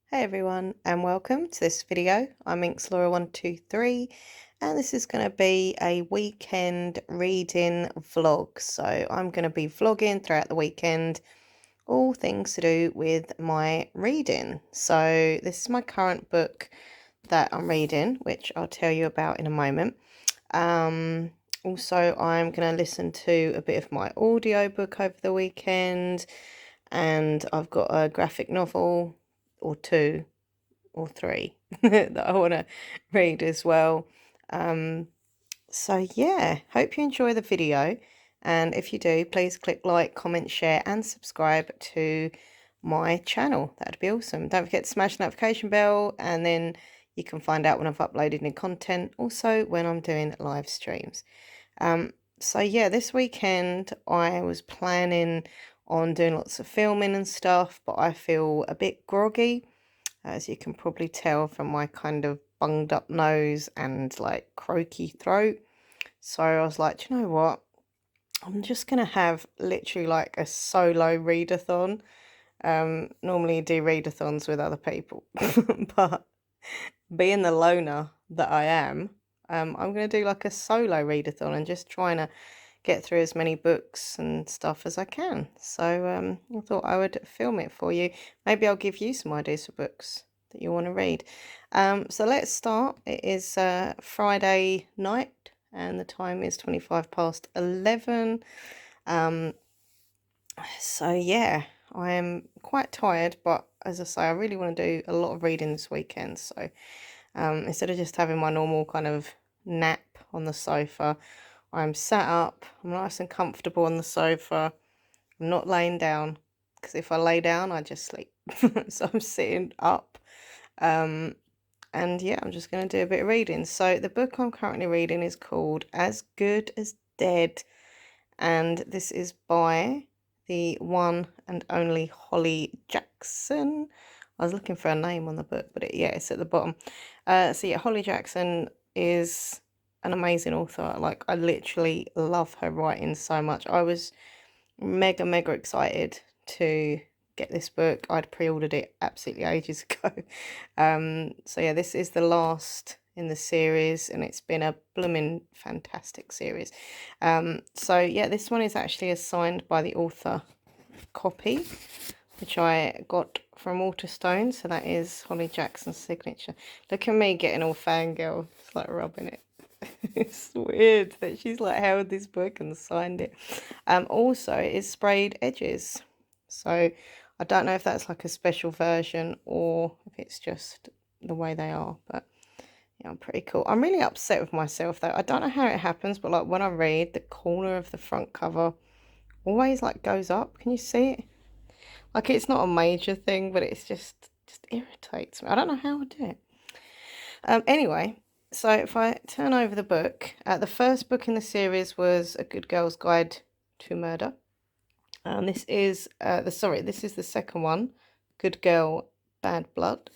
Hey everyone, and welcome to this video. I'm Inxlaura123, and this is going to be a weekend reading vlog. So I'm going to be vlogging throughout the weekend, all things to do with my reading. So this is my current book that I'm reading, which I'll tell you about in a moment. Also, I'm going to listen to a bit of my audiobook over the weekend, and I've got a graphic novel or two or three that I want to read as well. So yeah, hope you enjoy the video, and if you do, please click like, comment, share and subscribe to my channel. That'd be awesome. Don't forget to smash the notification bell, and then you can find out when I've uploaded new content, also when I'm doing live streams. So yeah, this weekend I was planning on doing lots of filming and stuff, but I feel a bit groggy, as you can probably tell from my kind of bunged up nose and like croaky throat. So I was like, do you know what? I'm just going to have literally like a solo readathon. Normally do readathons with other people, but being the loner that I am, I'm going to do like a solo readathon and just trying to get through as many books and stuff as I can. So I thought I would film it for you. Maybe I'll give you some ideas for books that you want to read. So let's start. It is Friday night and the time is 25 past 11. So yeah, I am quite tired, but as I say, I really want to do a lot of reading this weekend. So instead of just having my normal kind of nap on the sofa, I'm sat up, I'm nice and comfortable on the sofa. I'm not laying down, because if I lay down, I just sleep. So I'm sitting up. And yeah, I'm just going to do a bit of reading. So the book I'm currently reading is called As Good as Dead. And this is by the one and only Holly Jackson. I was looking for a name on the book, but it's at the bottom. So yeah, Holly Jackson is an amazing author. Like, I literally love her writing so much. I was mega excited to get this book. I'd pre-ordered it absolutely ages ago. So yeah, this is the last in the series, and it's been a blooming fantastic series. So yeah, this one is actually assigned by the author copy, which I got from Waterstone. So that is Holly Jackson's signature. Look at me getting all fangirl. It's like rubbing it. It's weird that she's like held this book and signed it. Also it is sprayed edges. So I don't know if that's like a special version or if it's just the way they are, but yeah, pretty cool. I'm really upset with myself though. I don't know how it happens, but like when I read, the corner of the front cover always like goes up. Can you see it? Like, it's not a major thing, but it's just irritates me. I don't know how I do it. Anyway, so if I turn over the book, the first book in the series was A Good Girl's Guide to Murder. And this is this is the second one, Good Girl, Bad Blood.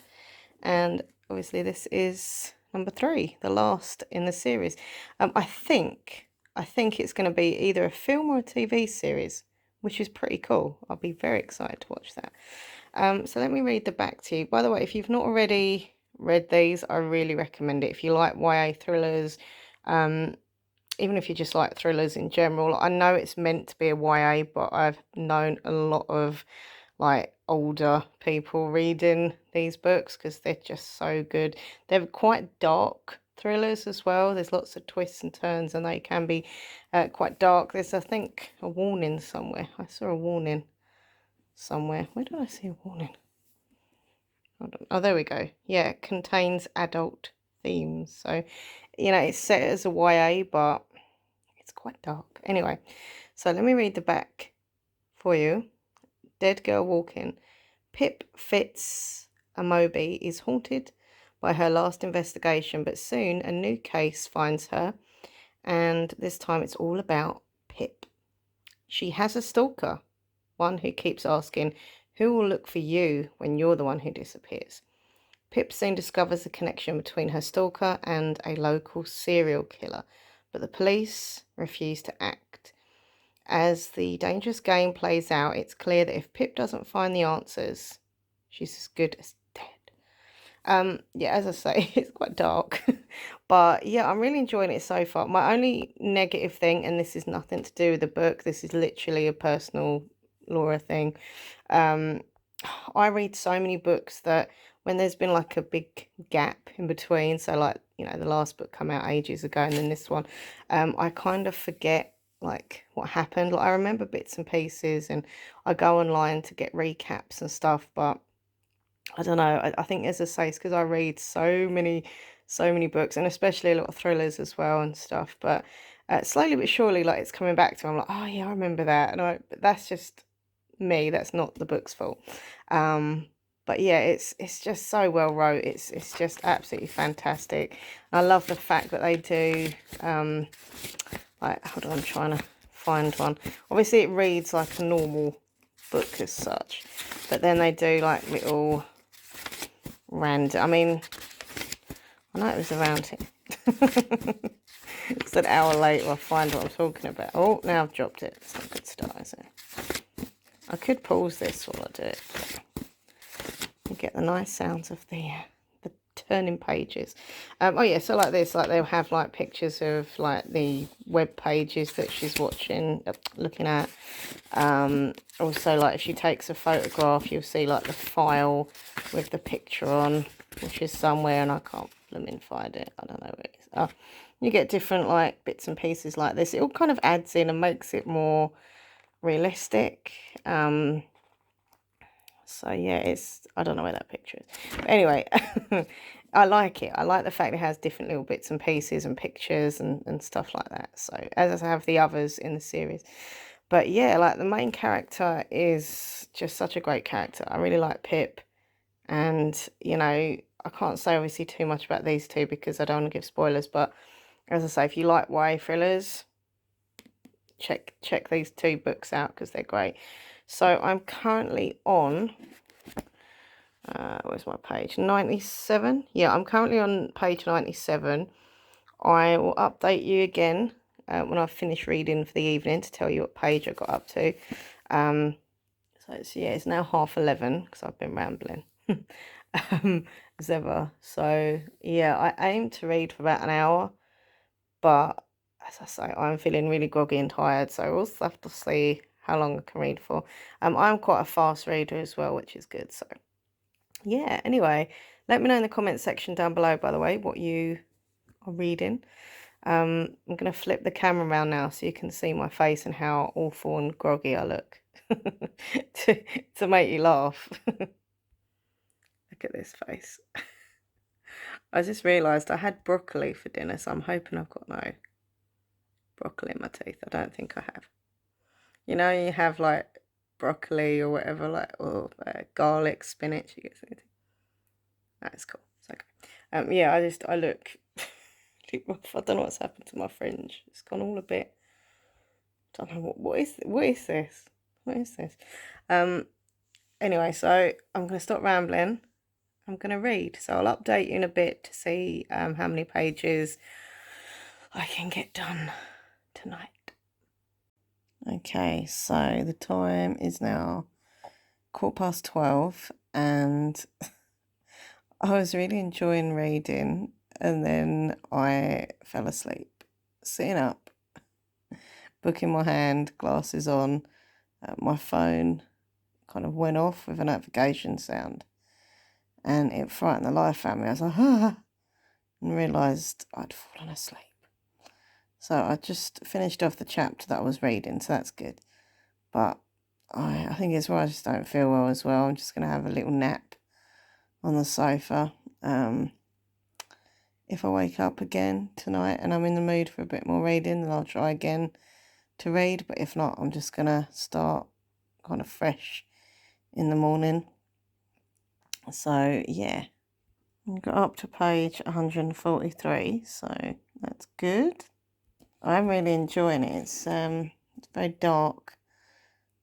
And obviously this is number 3, the last in the series. I think it's going to be either a film or a TV series, which is pretty cool. I'll be very excited to watch that. So let me read the back to you. By the way, if you've not already read these, I really recommend it. If you like YA thrillers, even if you just like thrillers in general. I know it's meant to be a YA, but I've known a lot of like older people reading these books because they're just so good. They're quite dark thrillers as well. There's lots of twists and turns, and they can be quite dark. There's, I think, a warning somewhere. I saw a warning somewhere. Where did I see a warning? Hold on. Oh, there we go. Yeah, contains adult themes. So, you know, it's set as a YA, but it's quite dark. Anyway, so let me read the back for you. Dead girl walking. Pip Fitz-Amobi is haunted by her last investigation, but soon a new case finds her, and this time it's all about Pip. She has a stalker, one who keeps asking, who will look for you when you're the one who disappears? Pip soon discovers the connection between her stalker and a local serial killer, but the police refuse to act. As the dangerous game plays out, it's clear that if Pip doesn't find the answers, she's as good as dead. Yeah, as I say, it's quite dark. But yeah, I'm really enjoying it so far. My only negative thing, and this is nothing to do with the book, this is literally a personal Laura thing. Um, I read so many books that when there's been like a big gap in between, so like, you know, the last book come out ages ago and then this one, I kind of forget like what happened. Like I remember bits and pieces and I go online to get recaps and stuff, but I don't know. I think as I say, it's because I read so many books and especially a lot of thrillers as well and stuff. But slowly but surely, like it's coming back to me. I'm like, oh yeah, I remember that. And but that's just me. That's not the book's fault. Um, but yeah, it's just so well wrote. It's just absolutely fantastic. I love the fact that they do. Like, hold on, I'm trying to find one. Obviously, it reads like a normal book as such, but then they do like little random. I mean, I know it was around here. It's an hour later, I find what I'm talking about. Oh, now I've dropped it. It's not a good start, is it? I could pause this while I do it. You get the nice sounds of the turning pages. Oh yeah, so like this, like they'll have like pictures of like the web pages that she's watching, looking at. Also, like if she takes a photograph, you'll see like the file with the picture on, which is somewhere, and I can't find it. I don't know where it is. Oh, you get different like bits and pieces like this. It all kind of adds in and makes it more realistic. So yeah, I don't know where that picture is. But anyway, I like it. I like the fact it has different little bits and pieces and pictures and stuff like that. So as I have the others in the series. But yeah, like the main character is just such a great character. I really like Pip. And, you know, I can't say obviously too much about these two because I don't want to give spoilers. But as I say, if you like YA thrillers, check these two books out because they're great. So I'm currently on, where's my page? 97. Yeah, I'm currently on page 97. I will update you again when I've finished reading for the evening to tell you what page I got up to. So it's now 11:30 because I've been rambling as ever. So yeah, I aim to read for about an hour, but as I say, I'm feeling really groggy and tired, so we'll have to see how long I can read for. I'm quite a fast reader as well, which is good. So yeah, anyway, let me know in the comments section down below, by the way, what you are reading. I'm going to flip the camera around now so you can see my face and how awful and groggy I look to make you laugh. Look at this face. I just realised I had broccoli for dinner, so I'm hoping I've got no broccoli in my teeth. I don't think I have. You know, you have like broccoli or whatever, like, or garlic, spinach, you get something. That's cool. It's okay. Yeah, I look rough. I don't know what's happened to my fringe. It's gone all a bit. I don't know what is this? What is this? Anyway, so I'm gonna stop rambling. I'm gonna read. So I'll update you in a bit to see how many pages I can get done tonight. Okay, so the time is now 12:15 and I was really enjoying reading and then I fell asleep, sitting up, book in my hand, glasses on, my phone kind of went off with a notification sound and it frightened the life out of me. I was like, ah, and realised I'd fallen asleep. So I just finished off the chapter that I was reading, so that's good. But I think it's why I just don't feel well as well. I'm just going to have a little nap on the sofa. If I wake up again tonight and I'm in the mood for a bit more reading, then I'll try again to read. But if not, I'm just going to start kind of fresh in the morning. So, yeah. I got up to page 143, so that's good. I'm really enjoying it. It's very dark,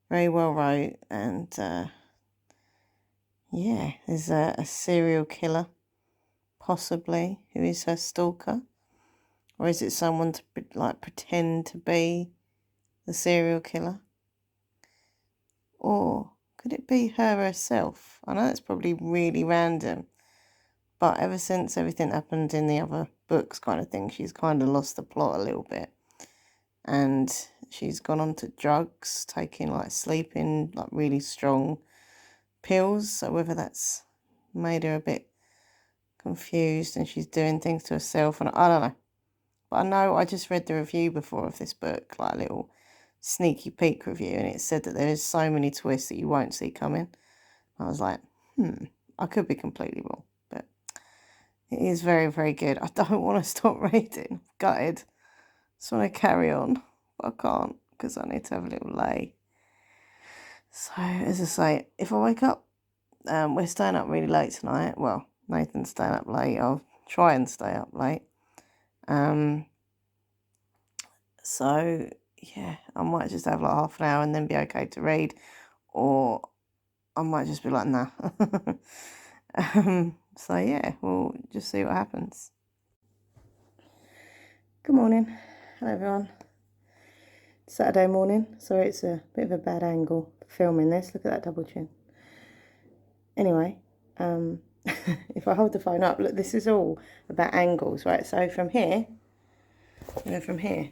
very well wrote, and yeah, there's a serial killer, possibly, who is her stalker, or is it someone to like pretend to be the serial killer, or could it be her herself? I know that's probably really random, But ever since everything happened in the other books kind of thing, she's kind of lost the plot a little bit. And she's gone on to drugs, taking like sleeping, like really strong pills. So whether that's made her a bit confused and she's doing things to herself, and I don't know. But I know I just read the review before of this book, like a little sneaky peek review, and it said that there's so many twists that you won't see coming. I was like, I could be completely wrong, but it is very, very good. I don't want to stop reading. I'm gutted. Just want to carry on, but I can't because I need to have a little lay. So, as I say, if I wake up, we're staying up really late tonight. Well, Nathan's staying up late. I'll try and stay up late. So, yeah, I might just have like half an hour and then be okay to read, or I might just be like, nah. So, yeah, we'll just see what happens. Good morning. Hello, everyone. Saturday morning. Sorry, it's a bit of a bad angle filming this. Look at that double chin. Anyway, if I hold the phone up, look, this is all about angles, right? So from here, from here.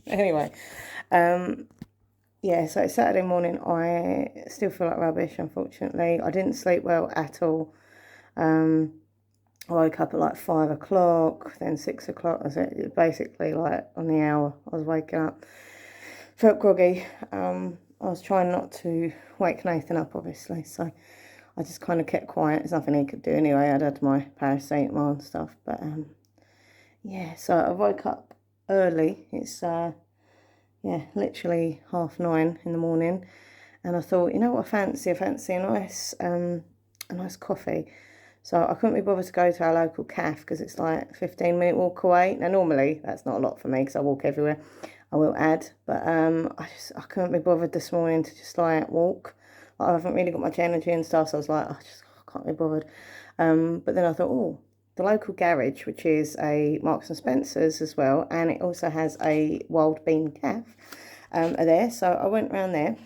Anyway, yeah, so it's Saturday morning. I still feel like rubbish, unfortunately. I didn't sleep well at all. I woke up at like 5 o'clock, then 6 o'clock. I was basically like on the hour I was waking up. Felt groggy. I was trying not to wake Nathan up, obviously, so I just kind of kept quiet. There's nothing he could do anyway. I'd had my paracetamol and stuff, but yeah, so I woke up early. It's yeah, literally 9:30 in the morning, and I thought, you know what, I fancy a nice coffee. So I couldn't be bothered to go to our local cafe because it's like a 15-minute walk away. Now normally that's not a lot for me because I walk everywhere, I will add, but I couldn't be bothered this morning to just like walk. Like, I haven't really got much energy and stuff, so I was like, I can't be bothered. But then I thought, oh, the local garage, which is a Marks and Spencer's as well, and it also has a Wild Bean Cafe, are there. So I went round there.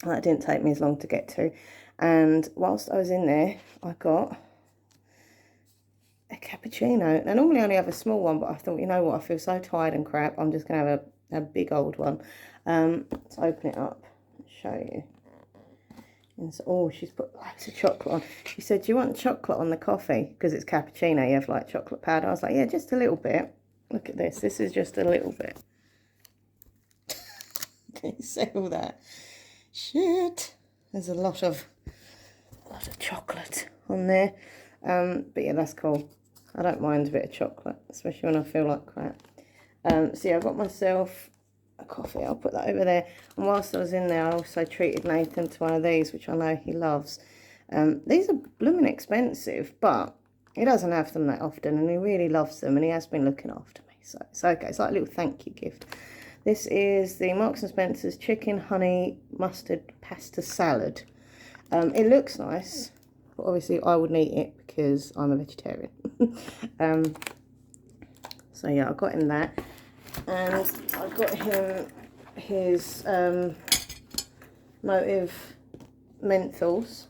That didn't take me as long to get to. And whilst I was in there, I got a cappuccino. Now, normally I only have a small one, but I thought, you know what, I feel so tired and crap, I'm just going to have a big old one. Let's open it up and show you. And so, oh, she's put loads of chocolate on. She said, do you want chocolate on the coffee? Because it's cappuccino, you have like chocolate powder. I was like, yeah, just a little bit. Look at this. This is just a little bit. Can you see all that? Shit. There's a lot of chocolate on there. But yeah, that's cool. I don't mind a bit of chocolate, especially when I feel like crap. So yeah, I got myself a coffee. I'll put that over there. And whilst I was in there, I also treated Nathan to one of these, which I know he loves. These are blooming expensive, but he doesn't have them that often, and he really loves them, and he has been looking after me. So it's okay. It's like a little thank you gift. This is the Marks and Spencer's chicken honey mustard pasta salad. It looks nice, but obviously I wouldn't eat it because I'm a vegetarian. So yeah, I got him that, and I got him his Motive menthols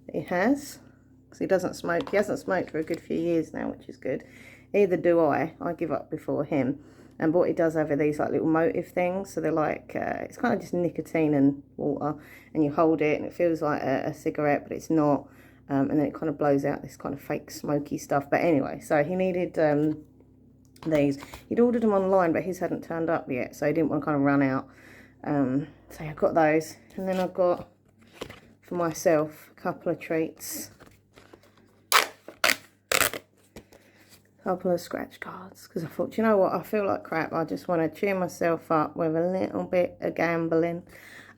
that he has, because he doesn't smoke. He hasn't smoked for a good few years now, which is good. Either do I give up before him. And what he does have are these like little Motive things, so they're like it's kind of just nicotine and water, and you hold it and it feels like a cigarette, but it's not. And then it kind of blows out this kind of fake smoky stuff. But anyway, so he needed these. He'd ordered them online, but his hadn't turned up yet, so he didn't want to kind of run out. So I got those, and then I got for myself a couple of treats, a couple of scratch cards, because I thought, you know what, I feel like crap. I just want to cheer myself up with a little bit of gambling.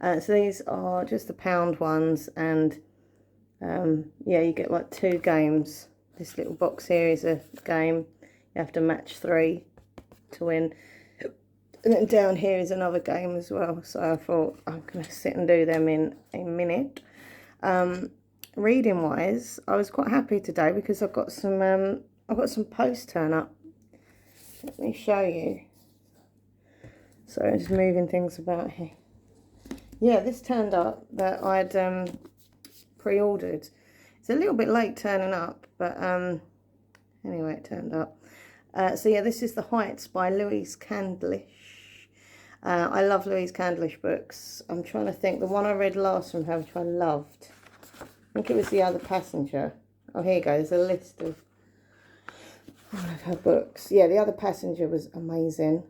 So these are just the £1 ones, and yeah, you get like 2 games. This little box here is a game. You have to match 3 to win. And then down here is another game as well. So I thought I'm going to sit and do them in a minute. Reading wise, I was quite happy today because I've got some posts turn up. Let me show you. So I'm just moving things about here. Yeah, this turned up that I'd pre-ordered. It's a little bit late turning up, but anyway, it turned up. So yeah, this is The Heights by Louise Candlish. I love Louise Candlish books. I'm trying to think. The one I read last from her, which I loved, I think it was The Other Passenger. Oh, here you go. There's a list of all of her books. Yeah, The Other Passenger was amazing.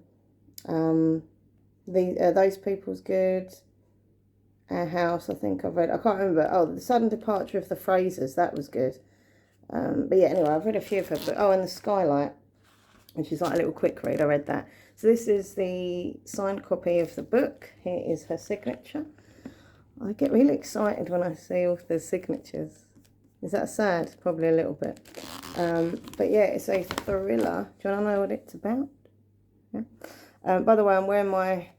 Those People's good. Our House, I think I've read. I can't remember. Oh, The Sudden Departure of the Frasers. That was good. But yeah, anyway, I've read a few of her books. Oh, and The Skylight, which is like a little quick read. I read that. So this is the signed copy of the book. Here is her signature. I get really excited when I see all the signatures. Is that sad? Probably a little bit. But yeah, it's a thriller. Do you want to know what it's about? Yeah. By the way, I'm wearing my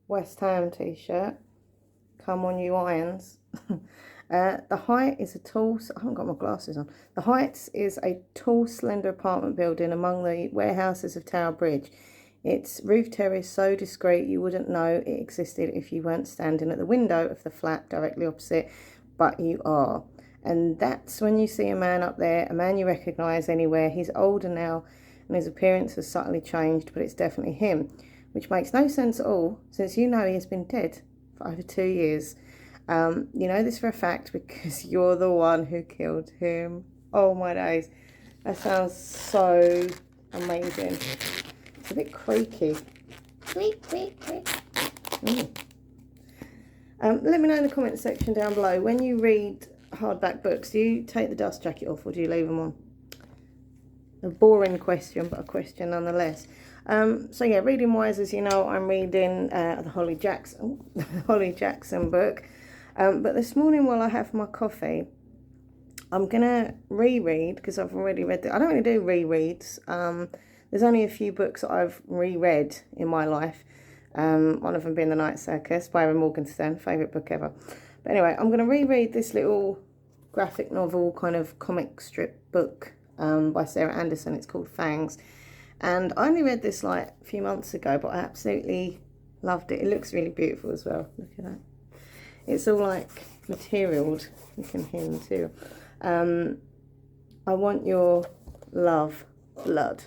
West Ham t-shirt. Come on, you irons. The Height is a tall... I haven't got my glasses on. The Heights is a tall, slender apartment building among the warehouses of Tower Bridge. Its roof terrace so discreet you wouldn't know it existed if you weren't standing at the window of the flat directly opposite, but you are. And that's when you see a man up there, a man you recognise anywhere. He's older now and his appearance has subtly changed, but it's definitely him, which makes no sense at all since you know he has been dead for over 2 years. You know this for a fact because you're the one who killed him. Oh my days. That sounds so amazing. It's a bit creaky. Creak, creak, creak. Let me know in the comment section down below, when you read hardback books, do you take the dust jacket off or do you leave them on? A boring question, but a question nonetheless. So yeah, reading wise, as you know, I'm reading the Holly Jackson book. But this morning while I have my coffee, I'm gonna reread, because I've already read it. I don't really do rereads. There's only a few books that I've reread in my life. One of them being The Night Circus by Erin Morgenstern, favourite book ever. But anyway, I'm going to reread this little graphic novel kind of comic strip book by Sarah Anderson. It's called Fangs. And I only read this like a few months ago, but I absolutely loved it. It looks really beautiful as well. Look at that. It's all like materialed. You can hear them too. I Want Your Love, Blood.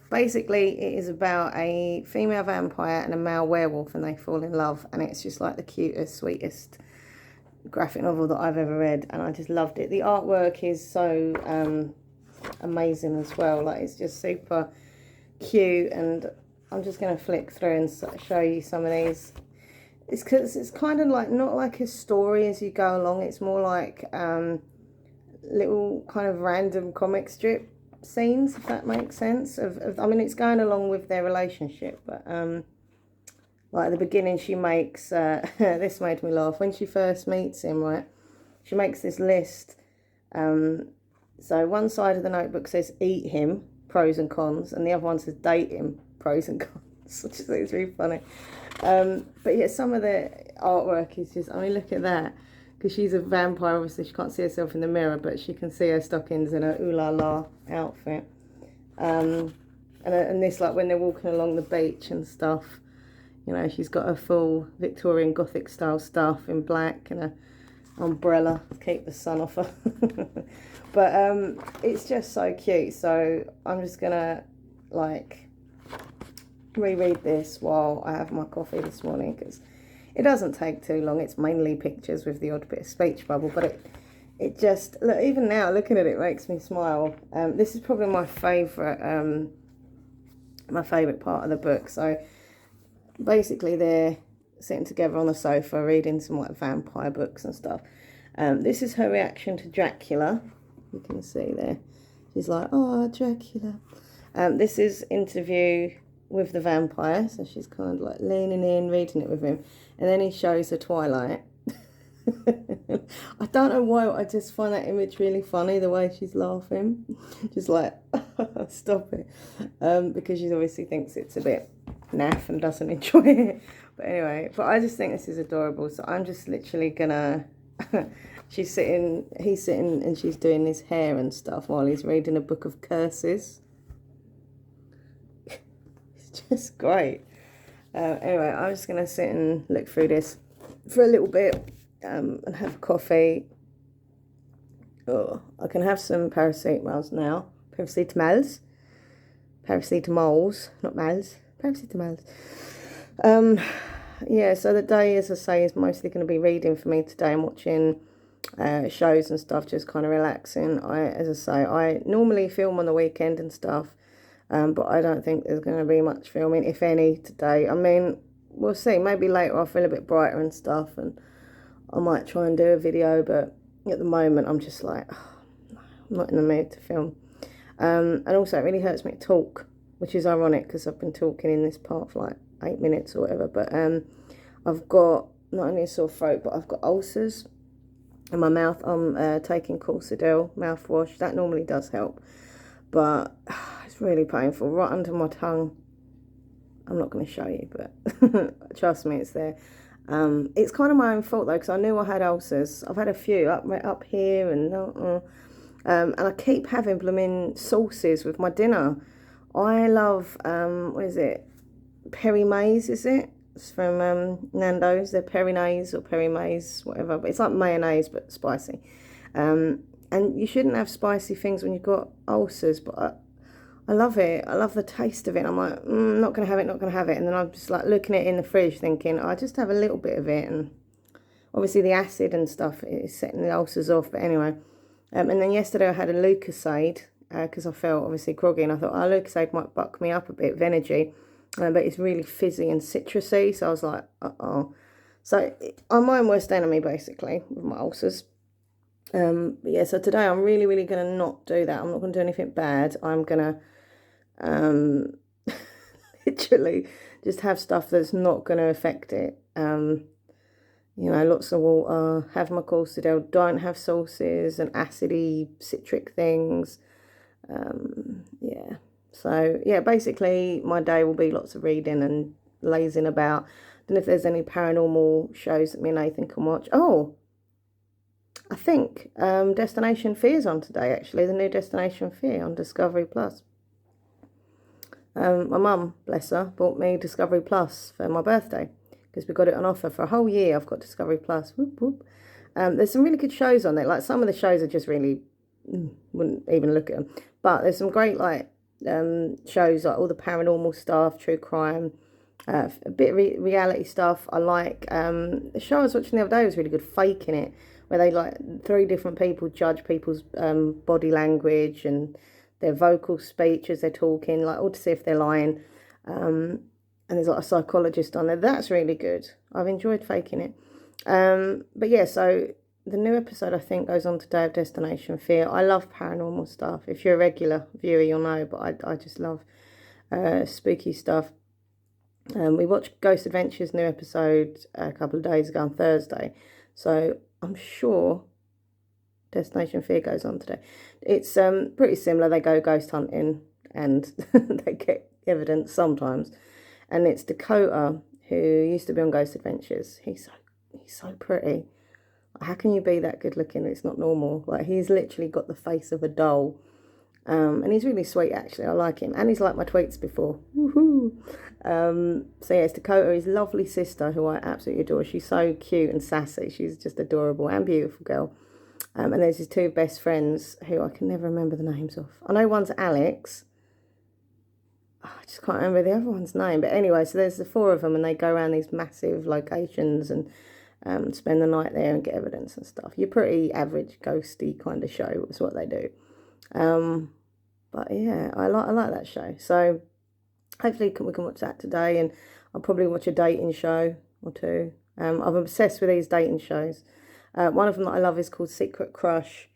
Basically, it is about a female vampire and a male werewolf, and they fall in love, and it's just like the cutest, sweetest graphic novel that I've ever read, and I just loved it. The artwork is so amazing as well. Like, it's just super cute, and I'm just going to flick through and show you some of these. It's because it's kind of like not like a story as you go along. It's more like little kind of random comic strip scenes, if that makes sense. I mean, it's going along with their relationship, but like at the beginning she makes this made me laugh when she first meets him, right? She makes this list. So one side of the notebook says eat him, pros and cons, and the other one says date him, pros and cons, which is really funny. But yeah, some of the artwork is just, I mean, look at that. Because she's a vampire, obviously she can't see herself in the mirror, but she can see her stockings and her ooh la la outfit. And this, like when they're walking along the beach and stuff, you know, she's got her full Victorian Gothic style stuff in black and an umbrella to keep the sun off her. But it's just so cute. So I'm just gonna like reread this while I have my coffee this morning, because it doesn't take too long. It's mainly pictures with the odd bit of speech bubble, but it just, look, even now looking at it makes me smile. This is probably my favourite part of the book. So basically they're sitting together on the sofa reading some like vampire books and stuff. This is her reaction to Dracula. You can see there. She's like, oh, Dracula. This is interview with the vampire, so she's kind of like leaning in, reading it with him, and then he shows her Twilight. I don't know why, I just find that image really funny, the way she's laughing, just like stop it, because she obviously thinks it's a bit naff and doesn't enjoy it. But anyway, but I just think this is adorable, so I'm just literally gonna he's sitting and she's doing his hair and stuff while he's reading a book of curses. Just great. Anyway, I'm just going to sit and look through this for a little bit and have coffee Oh, I can have some paracetamols now. Paracetamols, not mals. Paracetamols. Um, yeah, so the day, as I say, is mostly going to be reading for me today and watching shows and stuff, just kind of relaxing. As I say, I normally film on the weekend and stuff, but I don't think there's going to be much filming, if any, today. I mean, we'll see. Maybe later I'll feel a bit brighter and stuff, and I might try and do a video, but at the moment I'm just like, oh, I'm not in the mood to film. And also it really hurts me to talk, which is ironic because I've been talking in this part for like 8 minutes or whatever. But I've got not only a sore throat, but I've got ulcers in my mouth. I'm taking Corsadil mouthwash. That normally does help, but it's really painful right under my tongue. I'm not going to show you, but trust me, it's there. It's kind of my own fault though, because I knew I had ulcers. I've had a few up here, and I keep having blooming sauces with my dinner. I love what is it? Peri Mays, is it? It's from Nando's. They're Perinaise or Peri Mays, whatever. But it's like mayonnaise but spicy. And you shouldn't have spicy things when you've got ulcers, but I love it. I love the taste of it. I'm like, not going to have it, not going to have it. And then I'm just like looking at it in the fridge thinking, I just have a little bit of it. And obviously the acid and stuff is setting the ulcers off. But anyway, and then yesterday I had a Lucozade because I felt obviously groggy. And I thought, Lucozade might buck me up a bit of energy. But it's really fizzy and citrusy. So I was like, uh-oh. So I'm my own worst enemy, basically, with my ulcers. But yeah, so today I'm really, really going to not do that. I'm not going to do anything bad. I'm going to literally just have stuff that's not going to affect it. Lots of water, have my Corsadil, don't have sauces and acidy citric things. Yeah, so yeah, basically my day will be lots of reading and lazing about. Then if there's any paranormal shows that me and Nathan can watch. Oh, I think Destination Fear's on today, actually, the new Destination Fear on Discovery Plus. My mum, bless her, bought me Discovery Plus for my birthday because we got it on offer for a whole year. I've got Discovery Plus. Whoop, whoop. There's some really good shows on there. Like some of the shows are just really, wouldn't even look at them. But there's some great shows like all the paranormal stuff, true crime, a bit of reality stuff. I like the show I was watching the other day was really good, Faking It, where they like 3 different people judge people's body language and their vocal speech as they're talking, like all to see if they're lying. And there's like a psychologist on there. That's really good. I've enjoyed Faking It. But yeah, so the new episode I think goes on today of Destination Fear. I love paranormal stuff. If you're a regular viewer, you'll know, but I just love spooky stuff. We watched Ghost Adventures new episode a couple of days ago on Thursday. So I'm sure Destination Fear goes on today. It's pretty similar. They go ghost hunting and they get evidence sometimes. And it's Dakota, who used to be on Ghost Adventures. He's so pretty. How can you be that good looking? It's not normal. Like, he's literally got the face of a doll. And he's really sweet, actually. I like him. And he's liked my tweets before. Woohoo! So yeah, it's Dakota, his lovely sister, who I absolutely adore. She's so cute and sassy. She's just adorable and beautiful girl. And there's his 2 best friends who I can never remember the names of. I know one's Alex. Oh, I just can't remember the other one's name. But anyway, so there's the 4 of them and they go around these massive locations and spend the night there and get evidence and stuff. Your pretty average ghosty kind of show is what they do. But yeah, I like that show. So hopefully we can watch that today, and I'll probably watch a dating show or 2. I'm obsessed with these dating shows. One of them that I love is called Secret Crush,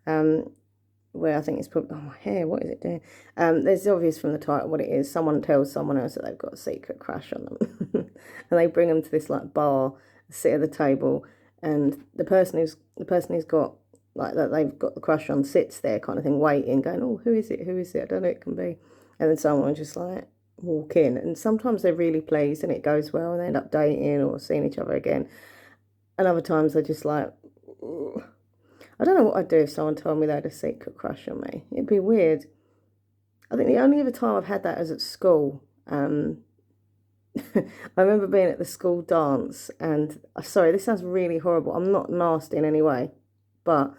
where I think it's probably, oh, my hair, what is it doing? There's obvious from the title what it is. Someone tells someone else that they've got a secret crush on them. And they bring them to this like bar, sit at the table, and the person who's got like that they've got the crush on sits there kind of thing, waiting, going, oh, who is it? I don't know, it can be. And then someone just like walk in, and sometimes they're really pleased and it goes well and they end up dating or seeing each other again. And other times they're just like, ugh. I don't know what I'd do if someone told me they had a secret crush on me. It'd be weird. I think the only other time I've had that was at school. I remember being at the school dance, and sorry, this sounds really horrible. I'm not nasty in any way, but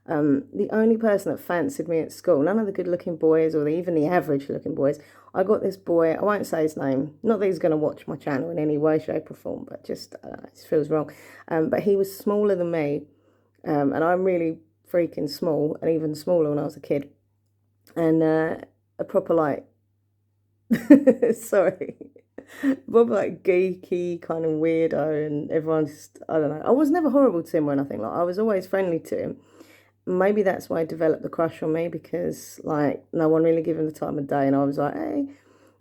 The only person that fancied me at school, none of the good-looking boys or even the average-looking boys, I got this boy, I won't say his name, not that he's going to watch my channel in any way, shape or form, but just, it just feels wrong. But he was smaller than me, and I'm really freaking small, and even smaller when I was a kid. And a proper, like, sorry, proper, like, geeky kind of weirdo, and everyone's, I don't know. I was never horrible to him or anything, like, I was always friendly to him. Maybe that's why I developed the crush on me, because, like, no one really gave him the time of day, and I was like, hey,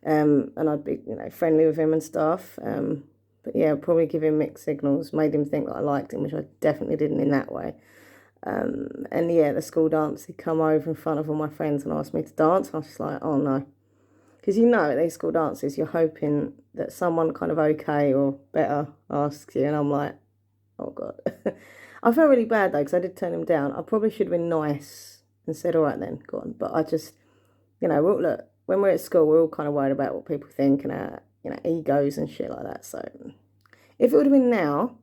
and I'd be, friendly with him and stuff. But yeah, I'd probably give him mixed signals, made him think that I liked him, which I definitely didn't in that way. And yeah, the school dance, he'd come over in front of all my friends and asked me to dance. I was just like, oh no. Because at these school dances, you're hoping that someone kind of okay or better asks you, and I'm like, oh God. I felt really bad though, because I did turn him down. I probably should have been nice and said, all right then, go on. But I just, look, when we're at school, we're all kind of worried about what people think and our, egos and shit like that. So if it would have been now,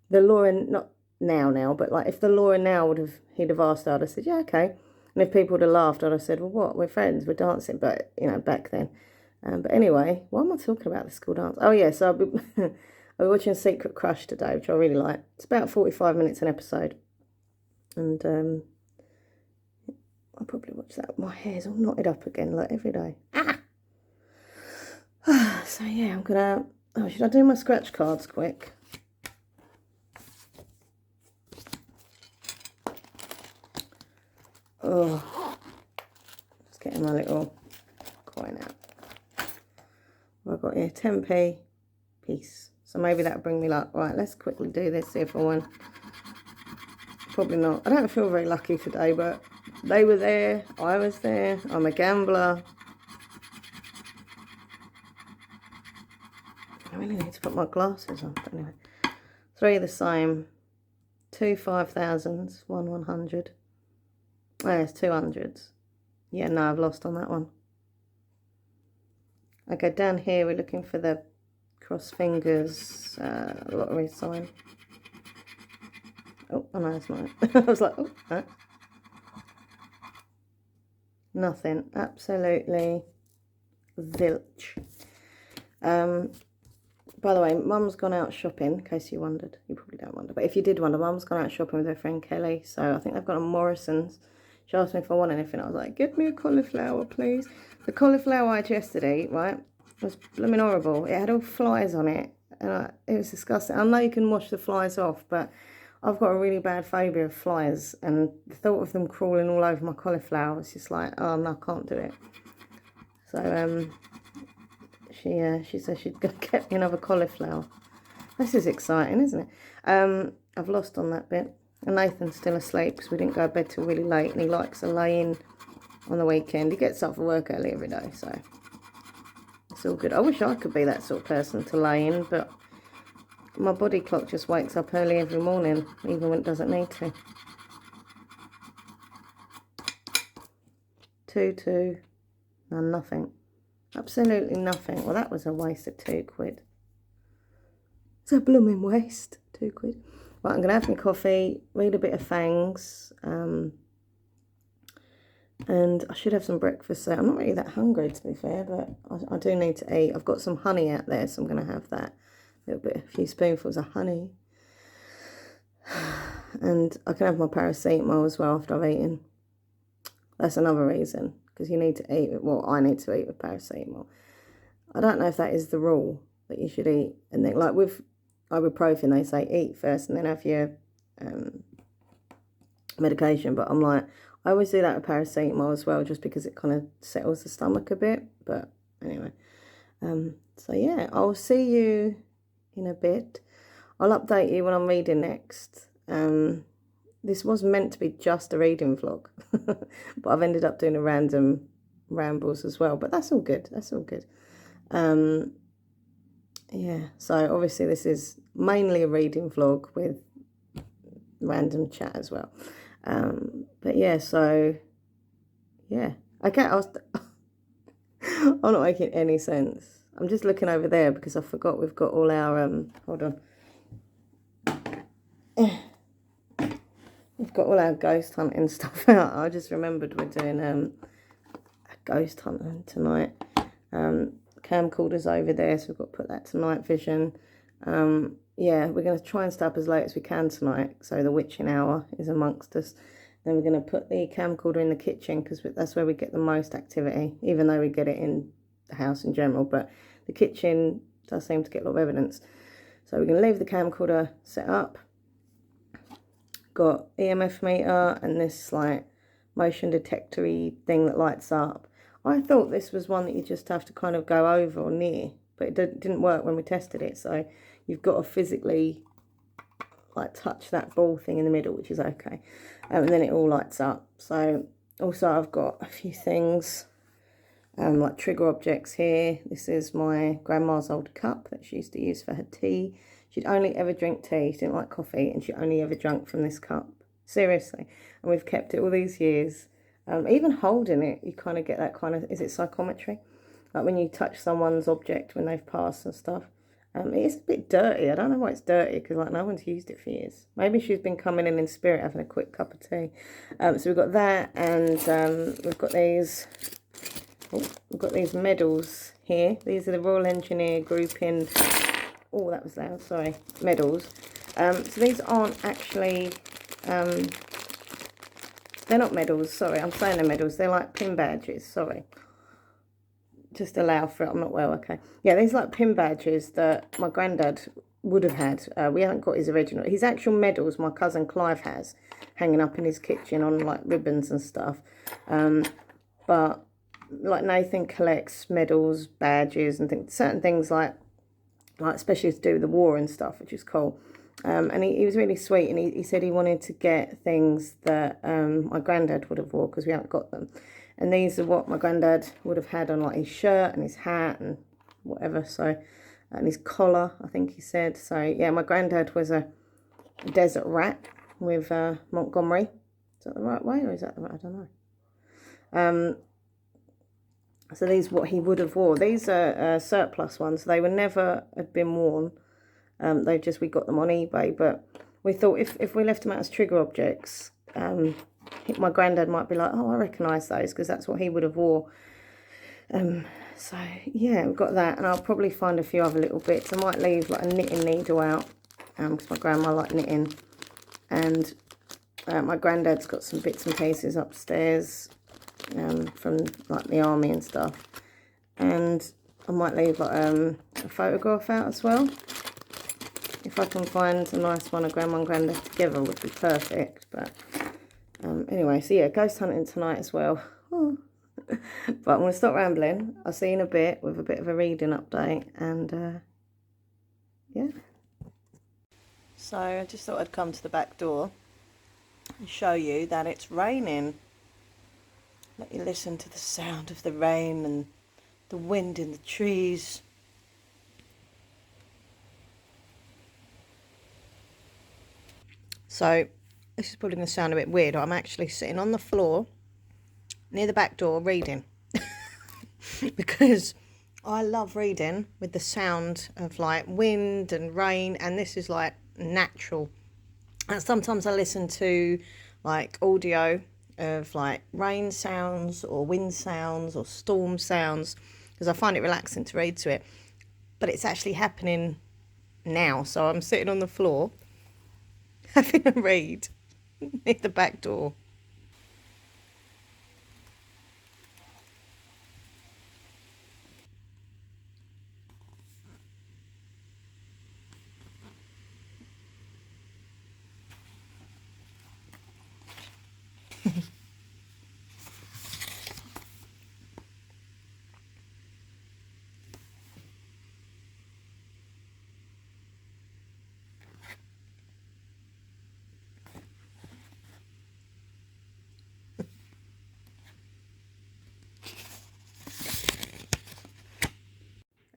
the Laura, not now, but like if the Laura now he'd have asked, I'd have said, yeah, okay. And if people would have laughed, I'd have said, well, what? We're friends, we're dancing. But, back then. But anyway, why am I talking about the school dance? Oh, yeah, so I'll be watching Secret Crush today, which I really like. It's about 45 minutes an episode. And I'll probably watch that. My hair's all knotted up again, like every day. So, yeah, I'm going to... Oh, should I do my scratch cards quick? Oh, just getting my little coin out. I've got here 10p piece. So maybe that'll bring me luck. Right, let's quickly do this, see if I won. Probably not. I don't feel very lucky today, but they were there. I was there. I'm a gambler. I really need to put my glasses on. But anyway, 3 the same. 2 5,000s. 1 100. Oh, it's 200s. Yeah, no, I've lost on that one. Okay, down here we're looking for the cross fingers lottery sign. Oh, no, it's not. I was like, oh, no. Nothing. Absolutely zilch. By the way, Mum's gone out shopping, in case you wondered. You probably don't wonder. But if you did wonder, Mum's gone out shopping with her friend Kelly. So I think they've got a Morrison's. She asked me if I want anything. I was like, get me a cauliflower, please. The cauliflower I had yesterday, right, was blooming horrible. It had all flies on it. And it was disgusting. I know you can wash the flies off, but I've got a really bad phobia of flies. And the thought of them crawling all over my cauliflower was just like, oh, no, I can't do it. So, she said she'd go get me another cauliflower. This is exciting, isn't it? I've lost on that bit. And Nathan's still asleep because we didn't go to bed till really late, and he likes to lay in on the weekend. He gets up for work early every day, so it's all good. I wish I could be that sort of person to lay in, but my body clock just wakes up early every morning, even when it doesn't need to. 2 2, no, nothing. Absolutely nothing. Well, that was a waste of £2. It's a blooming waste. £2. Right, I'm going to have my coffee, read a bit of Fangs, and I should have some breakfast. So I'm not really that hungry, to be fair, but I do need to eat. I've got some honey out there, so I'm going to have that. A few spoonfuls of honey. And I can have my paracetamol as well after I've eaten. That's another reason, because you need to eat, well, I need to eat with paracetamol. I don't know if that is the rule, that you should eat. And then, like with ibuprofen, they say eat first and then have your medication. But I'm like, I always do that with paracetamol as well, just because it kind of settles the stomach a bit. But anyway, so yeah, I'll see you in a bit. I'll update you when I'm reading next. This was meant to be just a reading vlog, but I've ended up doing a random rambles as well. But that's all good. That's all good. Yeah, so obviously this is mainly a reading vlog with random chat as well. But yeah, so yeah, okay. I'm not making any sense. I'm just looking over there because I forgot we've got all our hold on. we've got all our ghost hunting stuff out. I just remembered we're doing a ghost hunting tonight. Camcorder's over there, so we've got to put that to night vision. Yeah, we're going to try and stay up as late as we can tonight, so the witching hour is amongst us. Then we're going to put the camcorder in the kitchen because that's where we get the most activity, even though we get it in the house in general, but the kitchen does seem to get a lot of evidence. So we're going to leave the camcorder set up. Got EMF meter and this like motion detector-y thing that lights up. I thought this was one that you just have to kind of go over or near, but it didn't work when we tested it. So you've got to physically like touch that ball thing in the middle, which is okay. And then it all lights up. So also I've got a few things like trigger objects here. This is my grandma's old cup that she used to use for her tea. She'd only ever drink tea. She didn't like coffee, and she only ever drank from this cup. Seriously. And we've kept it all these years. Even holding it, you kind of get that kind of, is it psychometry? Like when you touch someone's object when they've passed and stuff. It is a bit dirty. I don't know why it's dirty, because like no one's used it for years. Maybe she's been coming in spirit having a quick cup of tea. So we've got that, and we've got these. Oh, we've got these medals here. These are the Royal Engineer grouping. Oh, that was loud. Sorry, medals. So these aren't actually. They're not medals. Sorry, I'm saying they're medals. They're like pin badges. Sorry. Just allow for it. I'm not well. Okay. Yeah, these are like pin badges that my granddad would have had. We haven't got his original. His actual medals, my cousin Clive has, hanging up in his kitchen on like ribbons and stuff. But like Nathan collects medals, badges, and certain things like especially to do with the war and stuff, which is cool. And he was really sweet, and he said he wanted to get things that my granddad would have wore because we haven't got them. And these are what my granddad would have had on like his shirt and his hat and whatever. So, and his collar, I think he said. So yeah, my granddad was a desert rat with Montgomery. Is that the right way, or is that the right? I don't know. So these are what he would have wore. These are surplus ones. They were never had been worn. We got them on eBay, but we thought if we left them out as trigger objects, my granddad might be like, oh, I recognise those because that's what he would have wore. So yeah, we've got that, and I'll probably find a few other little bits. I might leave like a knitting needle out because my grandma liked knitting, and my granddad's got some bits and pieces upstairs from like the army and stuff, and I might leave like a photograph out as well. If I can find a nice one of grandma and granddad together would be perfect. But anyway, so yeah, ghost hunting tonight as well. Oh. But I'm going to stop rambling. I'll see you in a bit with a bit of a reading update, and yeah. So I just thought I'd come to the back door and show you that it's raining. Let you listen to the sound of the rain and the wind in the trees. So this is probably going to sound a bit weird. I'm actually sitting on the floor near the back door reading because I love reading with the sound of like wind and rain, and this is like natural. And sometimes I listen to like audio of like rain sounds or wind sounds or storm sounds because I find it relaxing to read to it. But it's actually happening now, so I'm sitting on the floor having a read near the back door.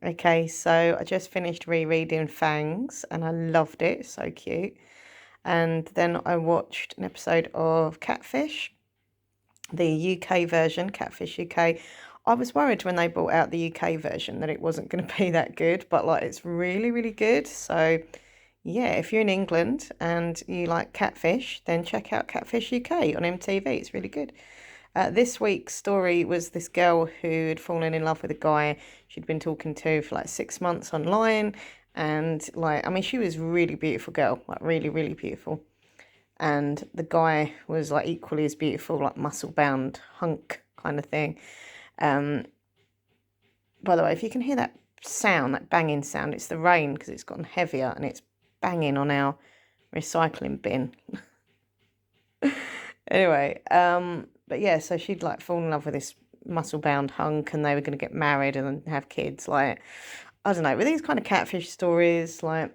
Okay, so I just finished rereading Fangs and I loved it. So cute. And then I watched an episode of Catfish, the UK version, Catfish UK. I was worried when they brought out the UK version that it wasn't going to be that good, but like it's really, really good. So yeah, if you're in England and you like Catfish, then check out Catfish UK on MTV. It's really good. This week's story was this girl who had fallen in love with a guy she'd been talking to for like 6 months online. And like, I mean, she was a really beautiful girl, like really, really beautiful. And the guy was like equally as beautiful, like muscle bound hunk kind of thing. Um, by the way, if you can hear that sound, that banging sound, it's the rain because it's gotten heavier and it's banging on our recycling bin. Anyway, but yeah, so she'd like fall in love with this muscle bound hunk and they were going to get married and have kids. Like, I don't know, with these kind of catfish stories, like,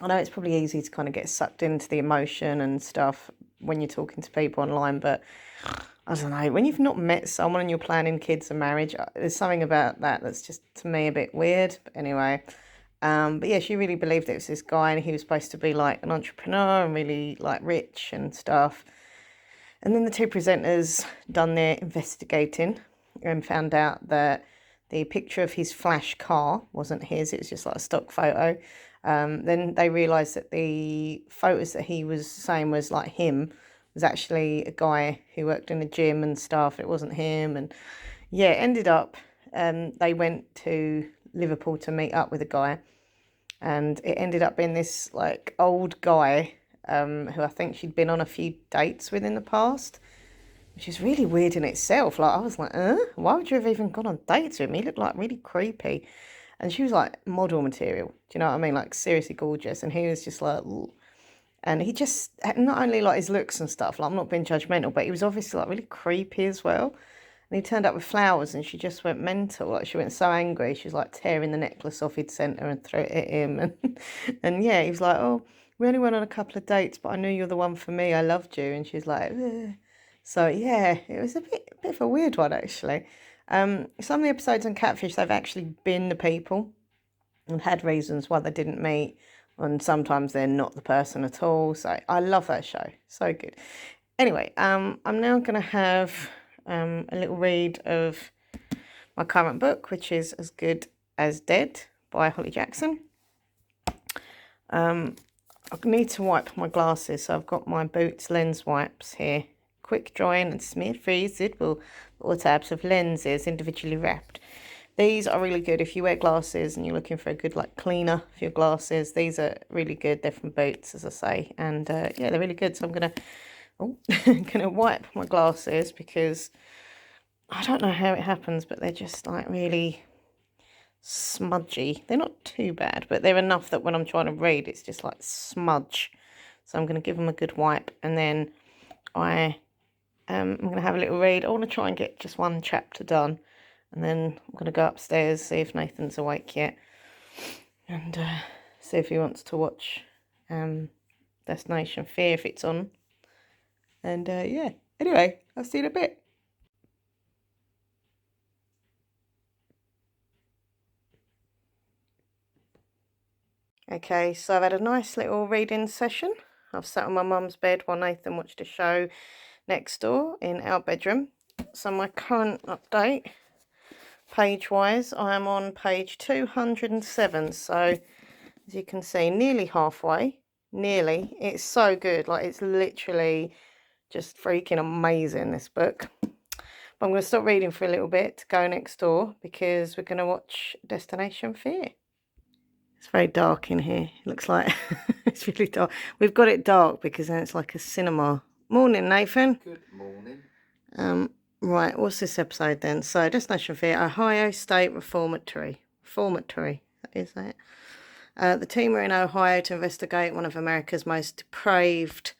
I know it's probably easy to kind of get sucked into the emotion and stuff when you're talking to people online, but I don't know, when you've not met someone and you're planning kids and marriage, there's something about that that's just, to me, a bit weird. But anyway, but yeah, she really believed it was this guy and he was supposed to be like an entrepreneur and really like rich and stuff. And then the two presenters done their investigating and found out that the picture of his flash car wasn't his, it was just like a stock photo. Then they realised that the photos that he was saying was like him was actually a guy who worked in the gym and stuff. It wasn't him. And yeah, it ended up they went to Liverpool to meet up with a guy. And it ended up being this like old guy who I think she'd been on a few dates with in the past, which is really weird in itself. Like, I was like, why would you have even gone on dates with him? He looked like really creepy. And she was like model material. Do you know what I mean? Like, seriously gorgeous. And he was just like, ooh. And he just, not only like his looks and stuff, like, I'm not being judgmental, but he was obviously like really creepy as well. And he turned up with flowers and she just went mental. Like, she went so angry. She was like tearing the necklace off he'd sent her and threw it at him. And yeah, he was like, oh, we only went on a couple of dates, but I knew you're the one for me. I loved you. And she's like, ugh. So yeah, it was a bit of a weird one actually. Some of the episodes on Catfish, they've actually been the people and had reasons why they didn't meet. And sometimes they're not the person at all. So I love that show. So good. Anyway, I'm now going to have a little read of my current book, which is As Good as Dead by Holly Jackson. I need to wipe my glasses, so I've got my Boots lens wipes here. Quick drying and smeared free suitable for all types of lenses, individually wrapped. These are really good if you wear glasses and you're looking for a good like cleaner for your glasses. These are really good. They're from Boots, as I say, and yeah, they're really good. So I'm gonna wipe my glasses because I don't know how it happens, but they're just like really smudgy. They're not too bad, but they're enough that when I'm trying to read, it's just like smudge. So I'm going to give them a good wipe, and then I'm going to have a little read. I want to try and get just one chapter done, and then I'm going to go upstairs, see if Nathan's awake yet, and see if he wants to watch Destination Fear if it's on. And yeah, anyway, I'll see you in a bit. Okay, so I've had a nice little reading session. I've sat on my mum's bed while Nathan watched a show next door in our bedroom. So my current update, page-wise, I am on page 207. So as you can see, nearly halfway. Nearly. It's so good. Like, it's literally just freaking amazing, this book. But I'm going to stop reading for a little bit to go next door because we're going to watch Destination Fear. It's very dark in here. It looks like it's really dark. We've got it dark because then it's like a cinema. Morning, Nathan. Good morning. Right, what's this episode then? So, Destination Fear, Ohio State Reformatory. Reformatory, is that? The team are in Ohio to investigate one of America's most depraved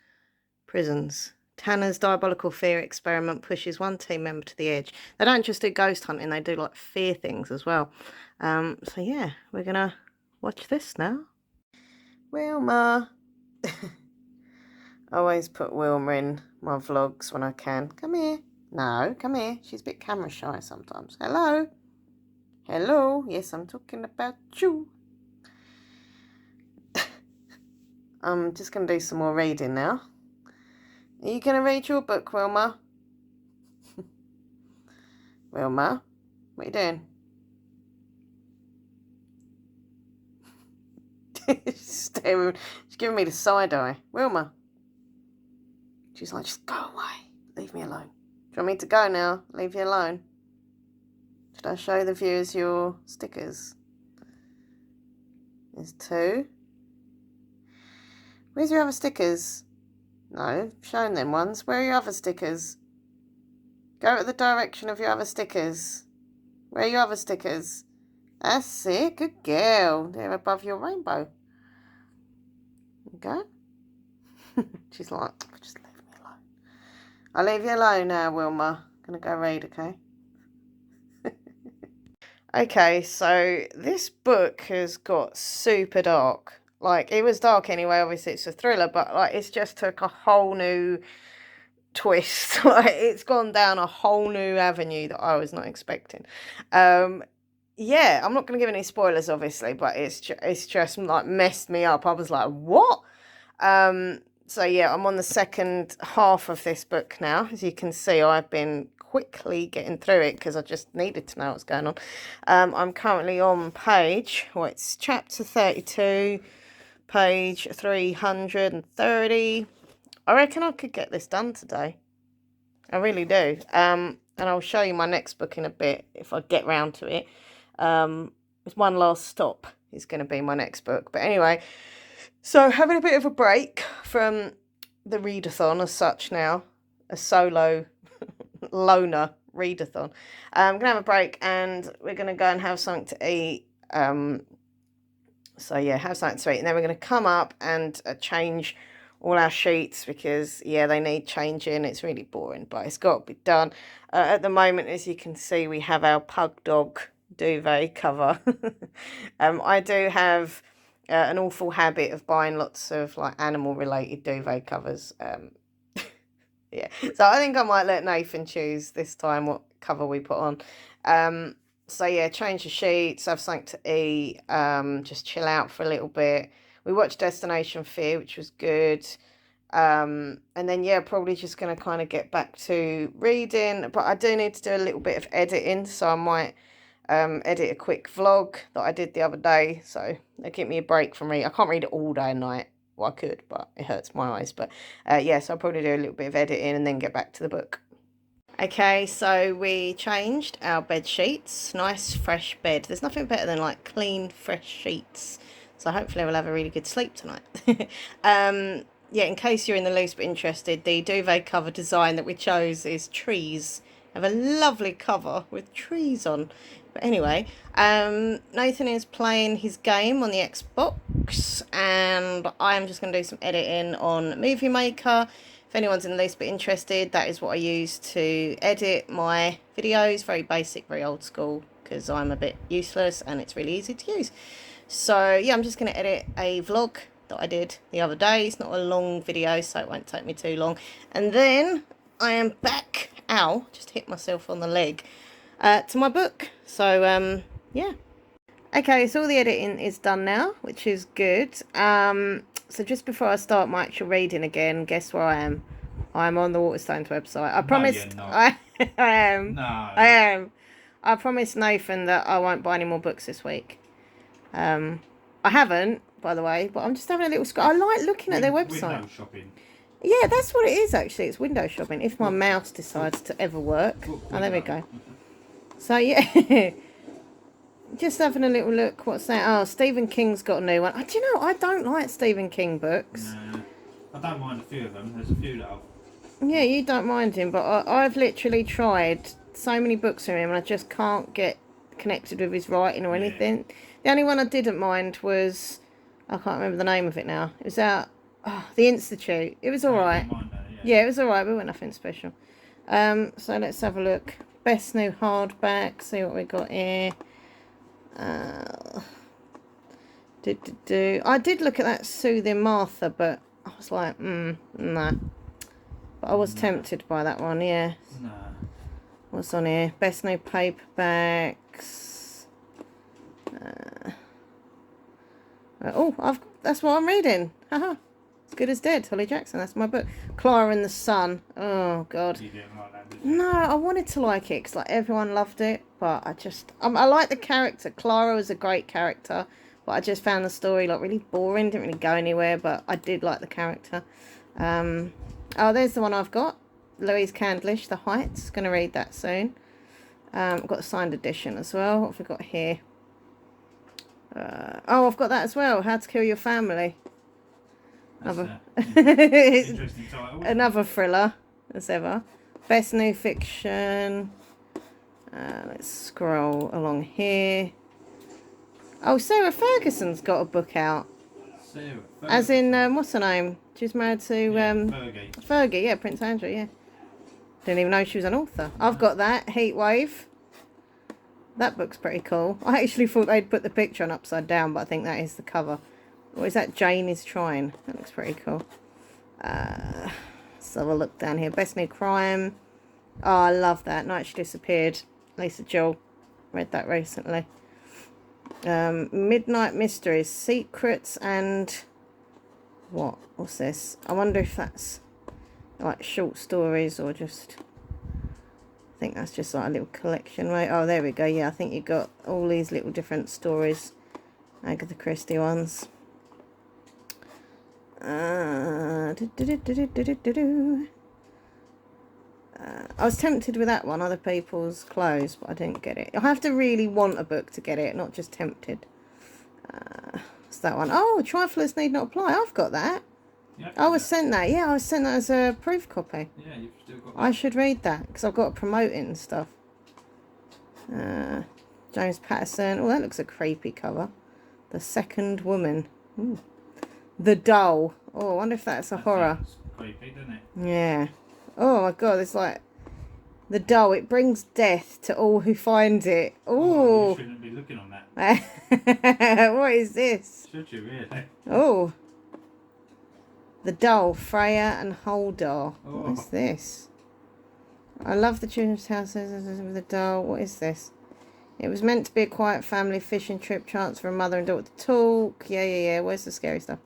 prisons. Tanner's diabolical fear experiment pushes one team member to the edge. They don't just do ghost hunting, they do like fear things as well. So yeah, we're gonna watch this now. Wilma. I always put Wilma in my vlogs when I can. Come here. No, come here. She's a bit camera shy sometimes. Hello. Hello. Yes, I'm talking about you. I'm just going to do some more reading now. Are you going to read your book, Wilma? Wilma, what are you doing? She's staring. She's giving me the side eye. Wilma. She's like, just go away. Leave me alone. Do you want me to go now? Leave you alone? Should I show the viewers your stickers? There's 2. Where's your other stickers? No, shown them ones. Where are your other stickers? Go to the direction of your other stickers. Where are your other stickers? That's it. Good girl. They're above your rainbow. Okay. She's like, just leave me alone. I'll leave you alone now, Wilma. I'm going to go read, okay? Okay, so this book has got super dark. Like, it was dark anyway, obviously it's a thriller, but like it's just took a whole new twist. Like, it's gone down a whole new avenue that I was not expecting. Yeah, I'm not going to give any spoilers, obviously, but it's just like messed me up. I was like, what? So yeah, I'm on the second half of this book now. As you can see, I've been quickly getting through it because I just needed to know what's going on. I'm currently on page, well, it's chapter 32, page 330. I reckon I could get this done today. I really do. And I'll show you my next book in a bit if I get round to it. It's One Last Stop is going to be my next book. But anyway, so having a bit of a break from the readathon as such now, a solo loner readathon. I'm going to have a break and we're going to go and have something to eat. So yeah, have something to eat. And then we're going to come up and change all our sheets because, yeah, they need changing. It's really boring, but it's got to be done. At the moment, as you can see, we have our pug dog duvet cover. I do have an awful habit of buying lots of like animal related duvet covers. Yeah, so I think I might let Nathan choose this time what cover we put on. So yeah, change the sheets, have something to eat, just chill out for a little bit. We watched Destination Fear, which was good. And then yeah, probably just going to kind of get back to reading, but I do need to do a little bit of editing, so I might edit a quick vlog that I did the other day, so they give me a break from reading. I can't read it all day and night. Well, I could, but it hurts my eyes. But yeah, so I'll probably do a little bit of editing and then get back to the book. Okay, so we changed our bed sheets. Nice fresh bed. There's nothing better than like clean fresh sheets. So hopefully we'll have a really good sleep tonight. Yeah, in case you're in the least bit interested, the duvet cover design that we chose is trees. Have a lovely cover with trees on. But anyway, Nathan is playing his game on the Xbox and I'm just going to do some editing on Movie Maker. If anyone's in the least bit interested, that is what I use to edit my videos. Very basic, very old school, because I'm a bit useless and it's really easy to use. So yeah, I'm just going to edit a vlog that I did the other day. It's not a long video, so it won't take me too long. And then I am back, ow, just hit myself on the leg, to my book. So yeah. Okay, so all the editing is done now, which is good. So just before I start my actual reading again, guess where I am? I'm on the Waterstones website. I promised. I am. No. I am. I promised Nathan that I won't buy any more books this week. I haven't, by the way, but I'm just having a little scroll. I like looking at their website. Window shopping. Yeah, that's what it is actually. It's window shopping. If my mouse decides to ever work. Oh, there we go. So yeah. Just having a little look. What's that? Oh, Stephen King's got a new one. Do you know, I don't like Stephen King books. No, I don't mind a few of them. There's a few that I've... Yeah, you don't mind him, but I've literally tried so many books from him and I just can't get connected with his writing or anything. The only one I didn't mind was, I can't remember the name of it now. It was out, The Institute. It was alright. Yeah, it was alright, but it was nothing special. So let's have a look. Best new hardback, see what we got here. I did look at that Soothing Martha, but I was like, nah. But I was tempted by that one, yeah. Nah. What's on here? Best new paperbacks. That's what I'm reading. Haha. As Good as Dead, Holly Jackson. That's my book. Clara and the Sun. Oh God. You didn't like that, did you? No, I wanted to like it because like everyone loved it, but I like the character. Clara was a great character, but I just found the story like really boring, didn't really go anywhere, but I did like the character. Oh, there's the one I've got, Louise Candlish, The Heights. Going to read that soon. I've got a signed edition as well. What have we got here? Oh, I've got that as well, How to Kill Your Family. Another interesting title. Another thriller, as ever. Best New Fiction. Let's scroll along here. Oh, Sarah Ferguson's got a book out. Sarah Ferguson. As in, what's her name? She's married to Fergie. Yeah, Prince Andrew, yeah. Didn't even know she was an author. I've got that, Heatwave. That book's pretty cool. I actually thought they'd put the picture on upside down, but I think that is the cover. Or is that Jane is Trying? That looks pretty cool. Let's have a look down here. Best New Crime. Oh, I love that. Night She Disappeared. Lisa Joel. Read that recently. Midnight Mysteries. Secrets and... What? What's this? I wonder if that's like short stories or just... I think that's just like a little collection, right? Oh, there we go. Yeah, I think you got all these little different stories. Agatha Christie ones. I was tempted with that one, Other People's Clothes, but I didn't get it. I have to really want a book to get it, not just tempted. What's that one? Oh, Triflers Need Not Apply. I've got that. Yeah, I was sent that. Yeah, I was sent that as a proof copy. Yeah, you've still got that. I should read that because I've got to promote it and stuff. James Patterson. Oh, that looks a creepy cover. The Second Woman. Ooh. The Doll. Oh, I wonder if that's a horror. Creepy, doesn't it? Yeah. Oh my god, it's like the doll. It brings death to all who find it. Oh, Oh. you shouldn't be looking on that. What is this? Should you really? Oh. The Doll, Freya and Holdar. What is Oh. this? I love the children's houses with the doll. What is this? It was meant to be a quiet family fishing trip, chance for a mother and daughter to talk. Yeah. Where's the scary stuff?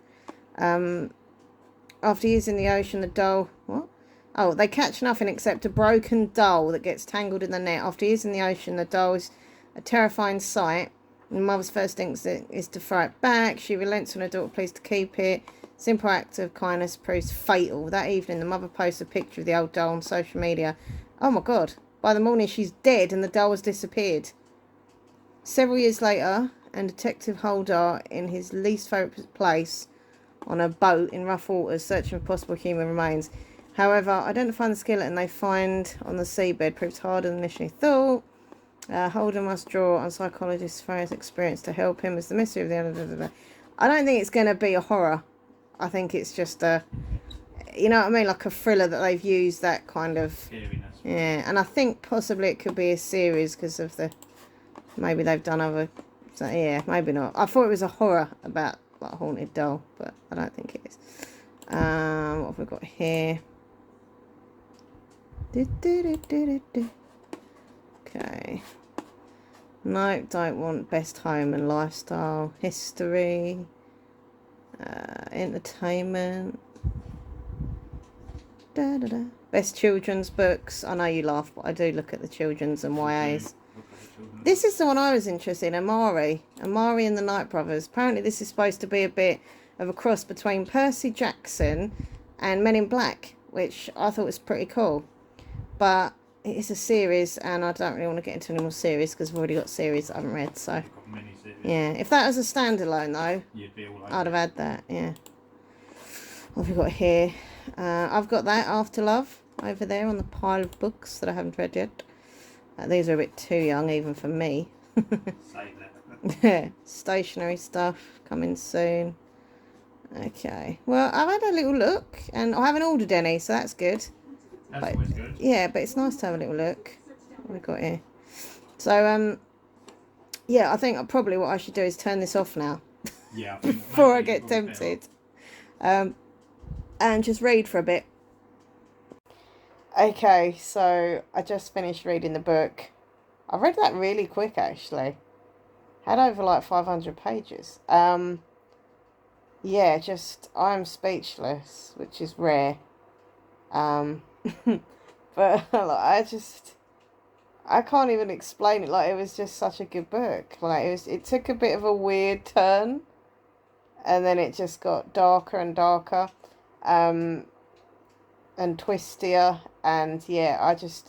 After years in the ocean, the doll... What? Oh, they catch nothing except a broken doll that gets tangled in the net. After years in the ocean, the doll is a terrifying sight. The mother's first instinct is to throw it back. She relents when her daughter pleads to keep it. Simple act of kindness proves fatal. That evening, the mother posts a picture of the old doll on social media. Oh my god. By the morning, she's dead and the doll has disappeared. Several years later, and Detective Holdar, in his least favourite place, on a boat in rough waters, searching for possible human remains. However, identifying the skeleton they find on the seabed proves harder than initially thought. Holder must draw on psychologist Freya's experience to help him as the mystery of the other. I don't think it's going to be a horror. I think it's just a, you know what I mean, like a thriller that they've used that kind of Scariness. Yeah, and I think possibly it could be a series because of the, maybe they've done other, so yeah, maybe not. I thought it was a horror about like a haunted doll, but I don't think it is. What have we got here? Okay. No, don't want best home and lifestyle. History. Entertainment. Best children's books. I know you laugh, but I do look at the children's and YAs. This is the one I was interested in, Amari. Amari and the Night Brothers. Apparently this is supposed to be a bit of a cross between Percy Jackson and Men in Black, which I thought was pretty cool. But it's a series, and I don't really want to get into any more series because I've already got series that I haven't read. So yeah, if that was a standalone though, you'd be all over I'd have had that. Yeah. What have we got here? I've got that After Love over there on the pile of books that I haven't read yet. These are a bit too young even for me. Save that. Stationary stuff coming soon. Okay. Well, I've had a little look, and I haven't ordered any, so that's good. That's But, always good. yeah, but it's nice to have a little look. What have we got here? So, yeah, I think probably what I should do is turn this off now Yeah. I think before I maybe get you will be tempted. And just read for a bit. Okay, so I just finished reading the book. I read that really quick, actually. Had over like 500 pages. Yeah, just I'm speechless, which is rare. But like, I just I can't even explain it. Like, it was just such a good book. Like, it took a bit of a weird turn, and then it just got darker and darker, um, and twistier. And yeah,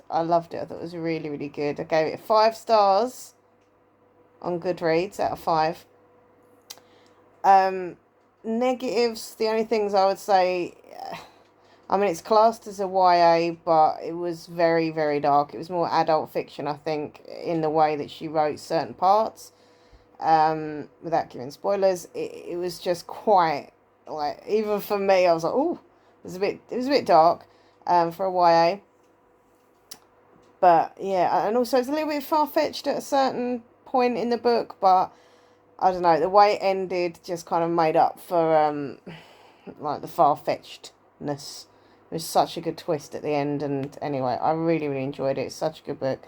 I loved it. I thought it was really, really good. I gave it 5 stars on Goodreads out of 5. Um, Negatives. The only things I would say, I mean, it's classed as a YA, but it was very, very dark. It was more adult fiction, I think, in the way that she wrote certain parts. Without giving spoilers, it was just quite, like, even for me, I was like, oh, it was a bit dark, for a YA. But yeah, and also it's a little bit far fetched at a certain point in the book, but I don't know, the way it ended just kind of made up for like the far fetchedness. It was such a good twist at the end, and anyway, I really, really enjoyed it. It's such a good book.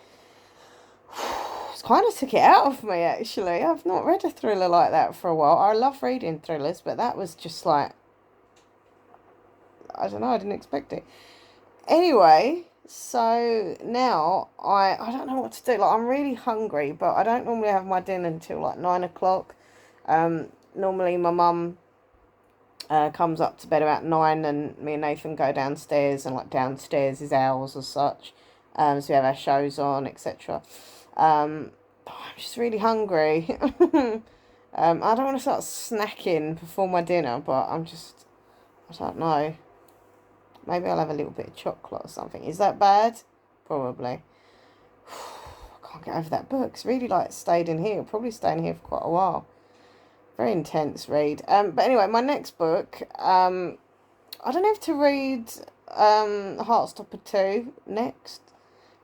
It's kind of took it out of me, actually. I've not read a thriller like that for a while. I love reading thrillers, but that was just like, I don't know, I didn't expect it. Anyway, so now I don't know what to do. Like, I'm really hungry, but I don't normally have my dinner until like 9 o'clock. Normally my mum comes up to bed about 9, and me and Nathan go downstairs, and like downstairs is ours as such. So we have our shows on, etc. But I'm just really hungry. I don't want to start snacking before my dinner, but I don't know. Maybe I'll have a little bit of chocolate or something. Is that bad? Probably. I can't get over that book. It's really like stayed in here. Probably stayed in here for quite a while. Very intense read. But anyway, my next book. I don't have to read Heartstopper 2 next,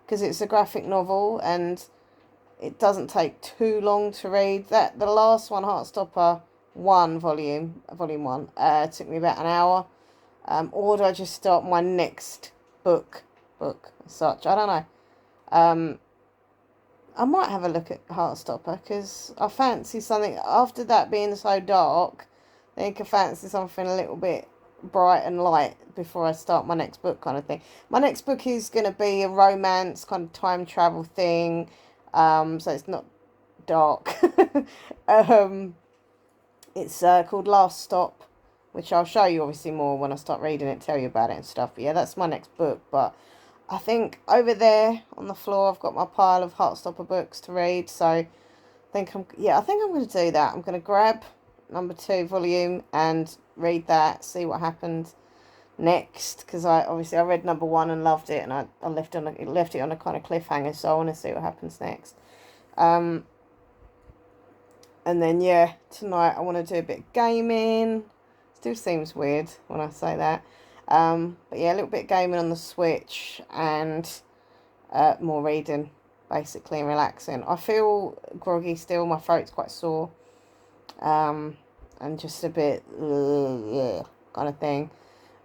because it's a graphic novel and it doesn't take too long to read. The last one, Heartstopper 1 volume 1, took me about an hour. Or do I just start my next book as such? I don't know. I might have a look at Heartstopper, because I fancy something, after that being so dark, I think I fancy something a little bit bright and light before I start my next book, kind of thing. My next book is going to be a romance, kind of time travel thing, so it's not dark. It's called Last Stop, which I'll show you obviously more when I start reading it, tell you about it and stuff. But yeah, that's my next book. But I think over there on the floor, I've got my pile of Heartstopper books to read. So I think I'm going to do that. I'm going to grab number 2 volume and read that, see what happens next. Because I read number 1 and loved it, and I left it on a kind of cliffhanger. So I want to see what happens next. And then yeah, tonight I want to do a bit of gaming. Still seems weird when I say that. But yeah, a little bit of gaming on the Switch, and more reading, basically, and relaxing. I feel groggy still. My throat's quite sore. And just a bit kind of thing.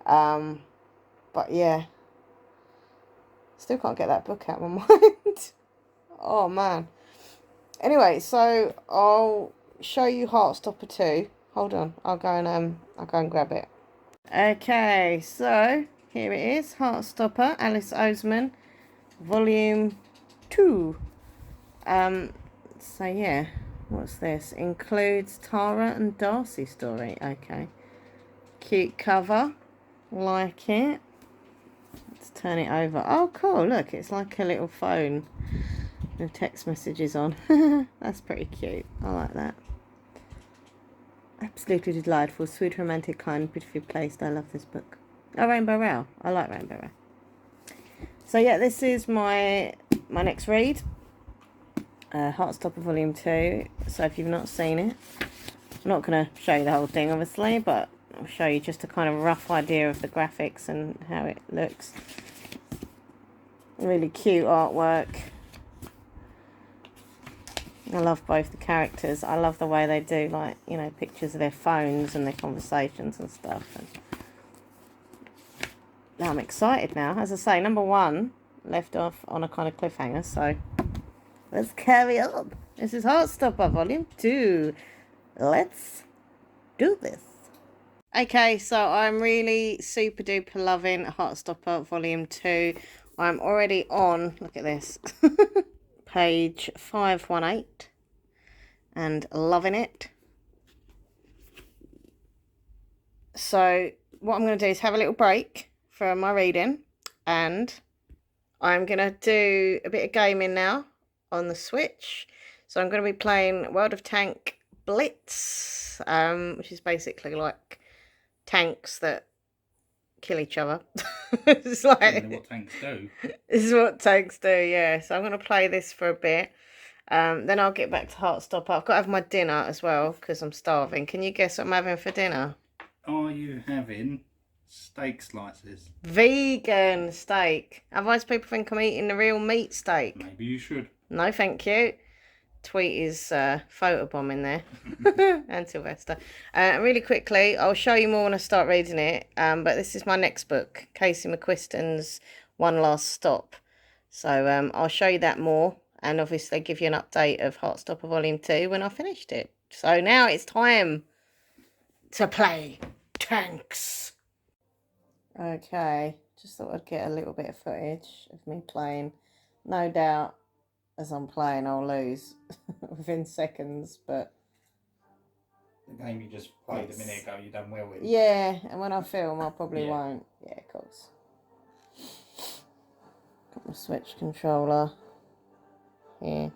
But yeah, still can't get that book out of my mind. Oh man. Anyway, so I'll show you Heartstopper 2. Hold on, I'll go and grab it. Okay, so here it is, Heartstopper, Alice Oseman, Volume 2. So yeah, what's this? Includes Tara and Darcy story. Okay, cute cover, like it. Let's turn it over. Oh, cool! Look, it's like a little phone with text messages on. That's pretty cute. I like that. Absolutely delightful, sweet, romantic, kind, beautifully placed. I love this book. Oh, Rainbow Row. I like Rainbow Row. So yeah, this is my next read. Heartstopper Volume 2. So if you've not seen it, I'm not going to show you the whole thing, obviously, but I'll show you just a kind of rough idea of the graphics and how it looks. Really cute artwork. I love both the characters. I love the way they do, like, you know, pictures of their phones and their conversations and stuff. And I'm excited now. As I say, number 1 left off on a kind of cliffhanger, so let's carry on. This is Heartstopper Volume 2. Let's do this. Okay, so I'm really super duper loving Heartstopper Volume 2. I'm already on, look at this, page 518 and loving it. So what I'm going to do is have a little break for my reading, and I'm going to do a bit of gaming now on the Switch. So I'm going to be playing World of Tank Blitz, which is basically like tanks that kill each other. It's like what tanks do. This is what tanks do, yeah. So I'm going to play this for a bit. Then I'll get back to Heartstopper. I've got to have my dinner as well because I'm starving. Can you guess what I'm having for dinner? Are you having steak slices? Vegan steak. Otherwise people think I'm eating the real meat steak. Maybe you should. No, thank you. Tweet is photobombing there. And Sylvester. Really quickly, I'll show you more when I start reading it. But this is my next book, Casey McQuiston's One Last Stop. So I'll show you that more, and obviously give you an update of Heartstopper Volume 2 when I finished it. So now it's time to play tanks. Okay, just thought I'd get a little bit of footage of me playing. No doubt as I'm playing I'll lose within seconds, but the game you just played a minute ago, you done well with. Yeah, and when I film I probably won't. Yeah, of course. Got my Switch controller here.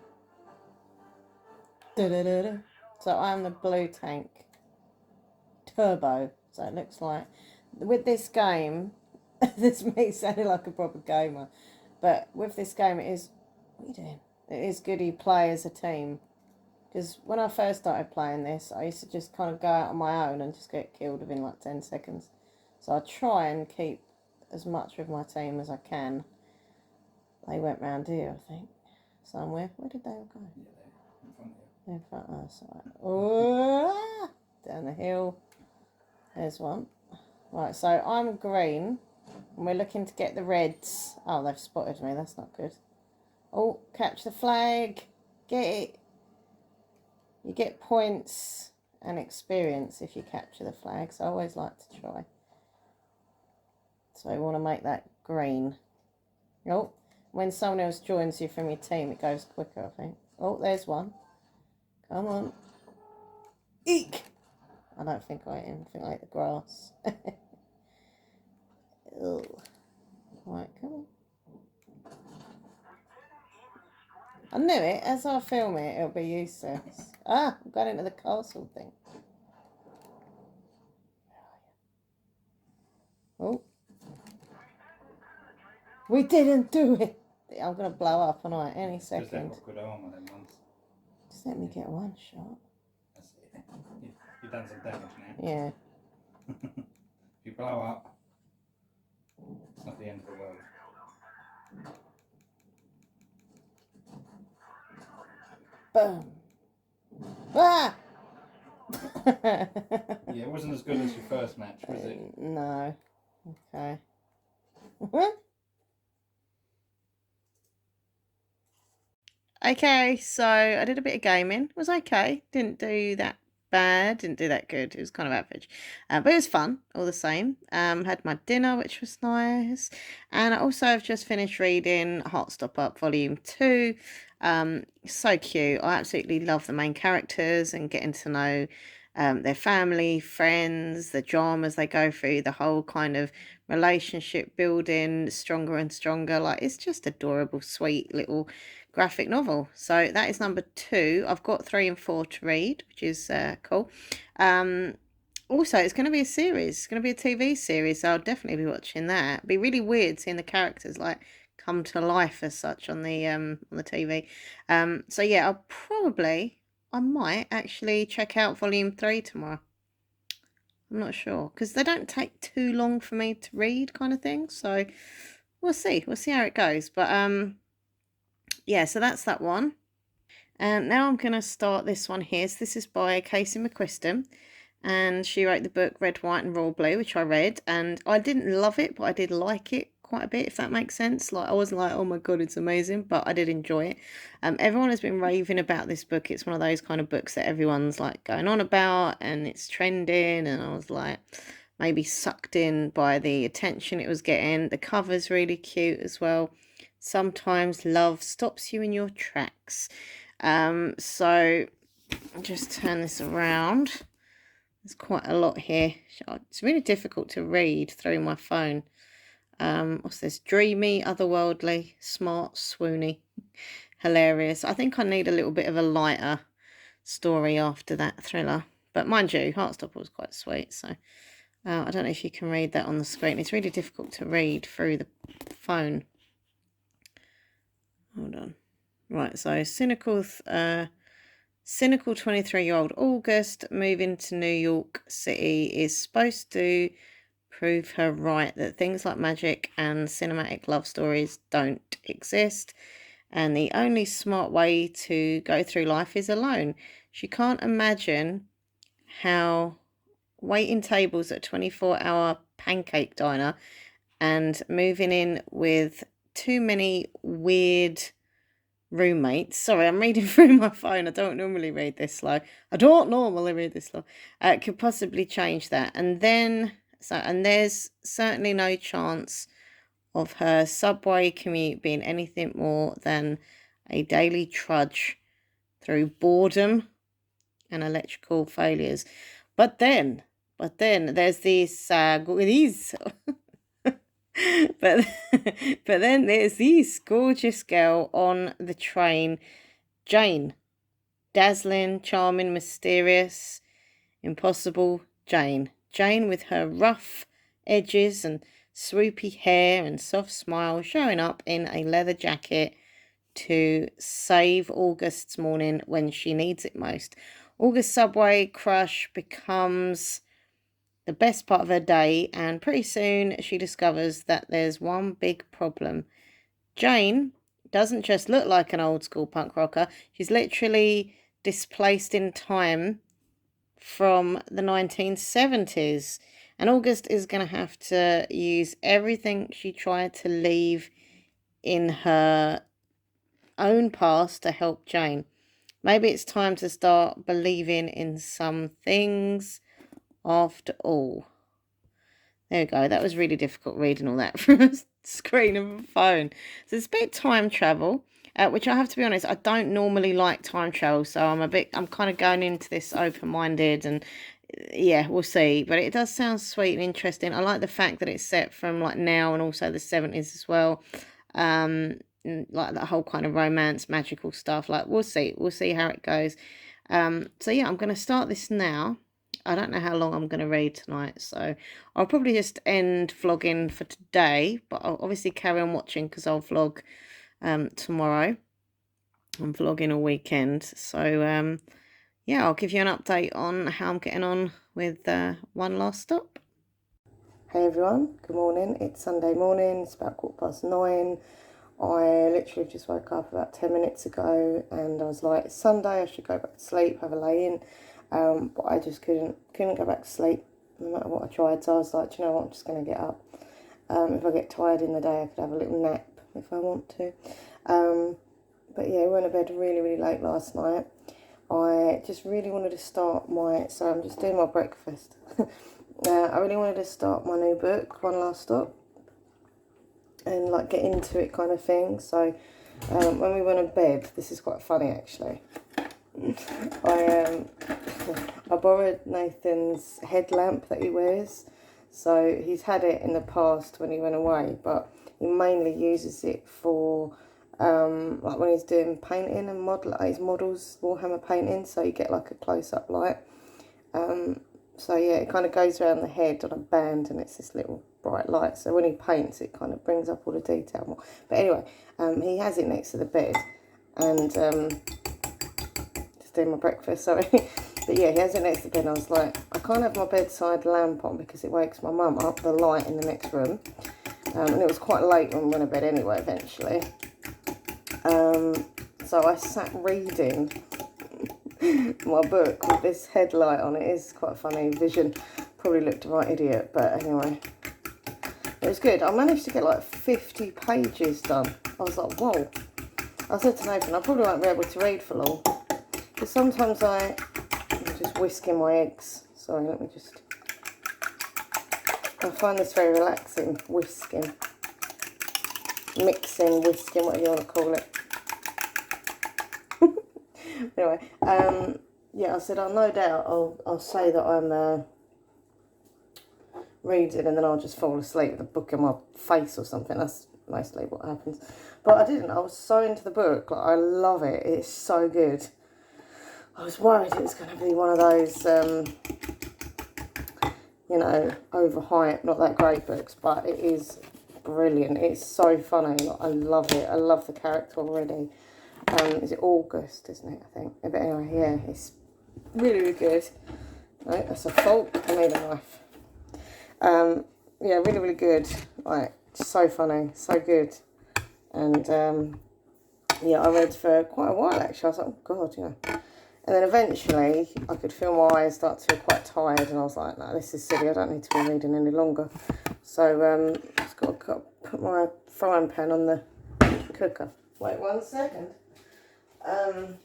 Da-da-da-da. So I'm the blue tank. Turbo. So it looks like, with this game, this me sounding like a proper gamer, but with this game it is, what are you doing? It is good you play as a team. Because when I first started playing this, I used to just kind of go out on my own and just get killed within like 10 seconds. So I try and keep as much with my team as I can. They went round here, I think. Somewhere. Where did they all go? Yeah, in front of you. They're in front of us. Right. Oh, down the hill. There's one. Right, so I'm green. And we're looking to get the reds. Oh, they've spotted me. That's not good. Oh, catch the flag. Get it. You get points and experience if you capture the flag, so I always like to try. So I want to make that green. Oh, when someone else joins you from your team, it goes quicker, I think. Oh, there's one. Come on. Eek! I don't think I am. I think I ate the grass. Ugh. Right, come on. I knew it. As I film it, it'll be useless. Ah, I've got into the castle thing. Oh. We didn't do it. I'm going to blow up, aren't I? Any second. They've got good armour, them ones. Just let me get one shot. That's it. You've done some damage now. Yeah. If you blow up, it's not the end of the world. Boom. Ah! Yeah, it wasn't as good as your first match, was it? No. Okay. Okay, so I did a bit of gaming. It was okay. Didn't do that bad. Didn't do that good. It was kind of average. But it was fun all the same. Had my dinner, which was nice. And I also have just finished reading Heartstopper Volume 2. So cute. I absolutely love the main characters and getting to know their family, friends, the dramas they go through, the whole kind of relationship building stronger and stronger. Like, it's just adorable, sweet little graphic novel. So that is number 2. I've got 3 and 4 to read, which is cool. Also, it's going to be a series. It's going to be a TV series, so I'll definitely be watching that. It'd be really weird seeing the characters like come to life as such on the TV. So yeah, I might actually check out Volume 3 tomorrow. I'm not sure, because they don't take too long for me to read, kind of thing. So we'll see how it goes. But yeah, so that's that one. And now I'm going to start this one here. So this is by Casey McQuiston, and she wrote the book Red, White and Royal Blue, which I read, and I didn't love it, but I did like it quite a bit, if that makes sense. Like, I wasn't like, oh my god, it's amazing, but I did enjoy it. Everyone has been raving about this book. It's one of those kind of books that everyone's like going on about, and it's trending, and I was like, maybe sucked in by the attention it was getting. The cover's really cute as well. Sometimes love stops you in your tracks. So I'll just turn this around. There's quite a lot here. It's really difficult to read through my phone. What's this? Dreamy, otherworldly, smart, swoony, hilarious. I think I need a little bit of a lighter story after that thriller. But mind you, Heartstopper was quite sweet, so I don't know if you can read that on the screen. It's really difficult to read through the phone. Hold on. Right, so cynical 23-year-old August moving to New York City is supposed to prove her right that things like magic and cinematic love stories don't exist, and the only smart way to go through life is alone. She can't imagine how waiting tables at a 24-hour pancake diner and moving in with too many weird roommates. Sorry, I'm reading through my phone. I don't normally read this slow. Could possibly change that. And there's certainly no chance of her subway commute being anything more than a daily trudge through boredom and electrical failures. But then there's these but then there's this gorgeous girl on the train, Jane. Dazzling, charming, mysterious, impossible Jane. Jane with her rough edges and swoopy hair and soft smile, showing up in a leather jacket to save August's morning when she needs it most. August's subway crush becomes the best part of her day, and pretty soon she discovers that there's one big problem. Jane doesn't just look like an old school punk rocker, she's literally displaced in time from the 1970s. And August is going to have to use everything she tried to leave in her own past to help Jane. Maybe it's time to start believing in some things after all. There we go. That was really difficult reading all that from a screen of a phone. So it's a bit time travel, which I have to be honest, I don't normally like time travel. So I'm kind of going into this open-minded, and yeah, we'll see. But it does sound sweet and interesting. I like the fact that it's set from like now and also the 70s as well. Like that whole kind of romance, magical stuff. Like we'll see how it goes. So yeah, I'm going to start this now. I don't know how long I'm going to read tonight, so I'll probably just end vlogging for today, but I'll obviously carry on watching because I'll vlog tomorrow. I'm vlogging all weekend, so yeah, I'll give you an update on how I'm getting on with One Last Stop. Hey everyone, good morning. It's Sunday morning, it's about 9:15. I literally just woke up about 10 minutes ago and I was like, it's Sunday, I should go back to sleep, have a lay in. But I just couldn't go back to sleep no matter what I tried. So I was like, do you know what, I'm just going to get up. If I get tired in the day, I could have a little nap if I want to. But yeah, we went to bed really, really late last night. I just really wanted to start so I'm just doing my breakfast. I really wanted to start my new book, One Last Stop, and like get into it kind of thing. So when we went to bed, this is quite funny actually. I borrowed Nathan's headlamp that he wears. So he's had it in the past when he went away, but he mainly uses it for like when he's doing painting and his models, Warhammer painting, so you get like a close-up light. So yeah, it kind of goes around the head on a band and it's this little bright light. So when he paints, it kind of brings up all the detail more. But anyway, he has it next to the bed and just doing my breakfast, sorry. But yeah, he has it next to the bed and I was like, I can't have my bedside lamp on because it wakes my mum up, the light in the next room. And it was quite late when we went to bed anyway, eventually. So I sat reading my book with this headlight on. It is quite a funny vision. Probably looked a right idiot, but anyway. It was good. I managed to get like 50 pages done. I was like, whoa. I said to Nathan, I probably won't be able to read for long. Because sometimes I'm just whisking my eggs. Sorry, let me just... I find this very relaxing, whisking, mixing, whisking, whatever you want to call it. Anyway, yeah, I said, no doubt I'll say that I'm reading and then I'll just fall asleep with a book in my face or something. That's mostly what happens. But I didn't. I was so into the book. Like, I love it. It's so good. I was worried it was going to be one of those, you know, overhyped, not that great books, but it is brilliant. It's so funny. Like, I love it. I love the character already. Is it August, isn't it, I think? But anyway, yeah, it's really, really good. Right, that's a fork. I need a knife. Yeah, really, really good. Like, so funny, so good. And, yeah, I read for quite a while, actually. I was like, oh, God, you know. And then eventually, I could feel my eyes start to feel quite tired, and I was like, no, this is silly. I don't need to be reading any longer. So, just got to put my frying pan on the cooker. Wait 1 second. There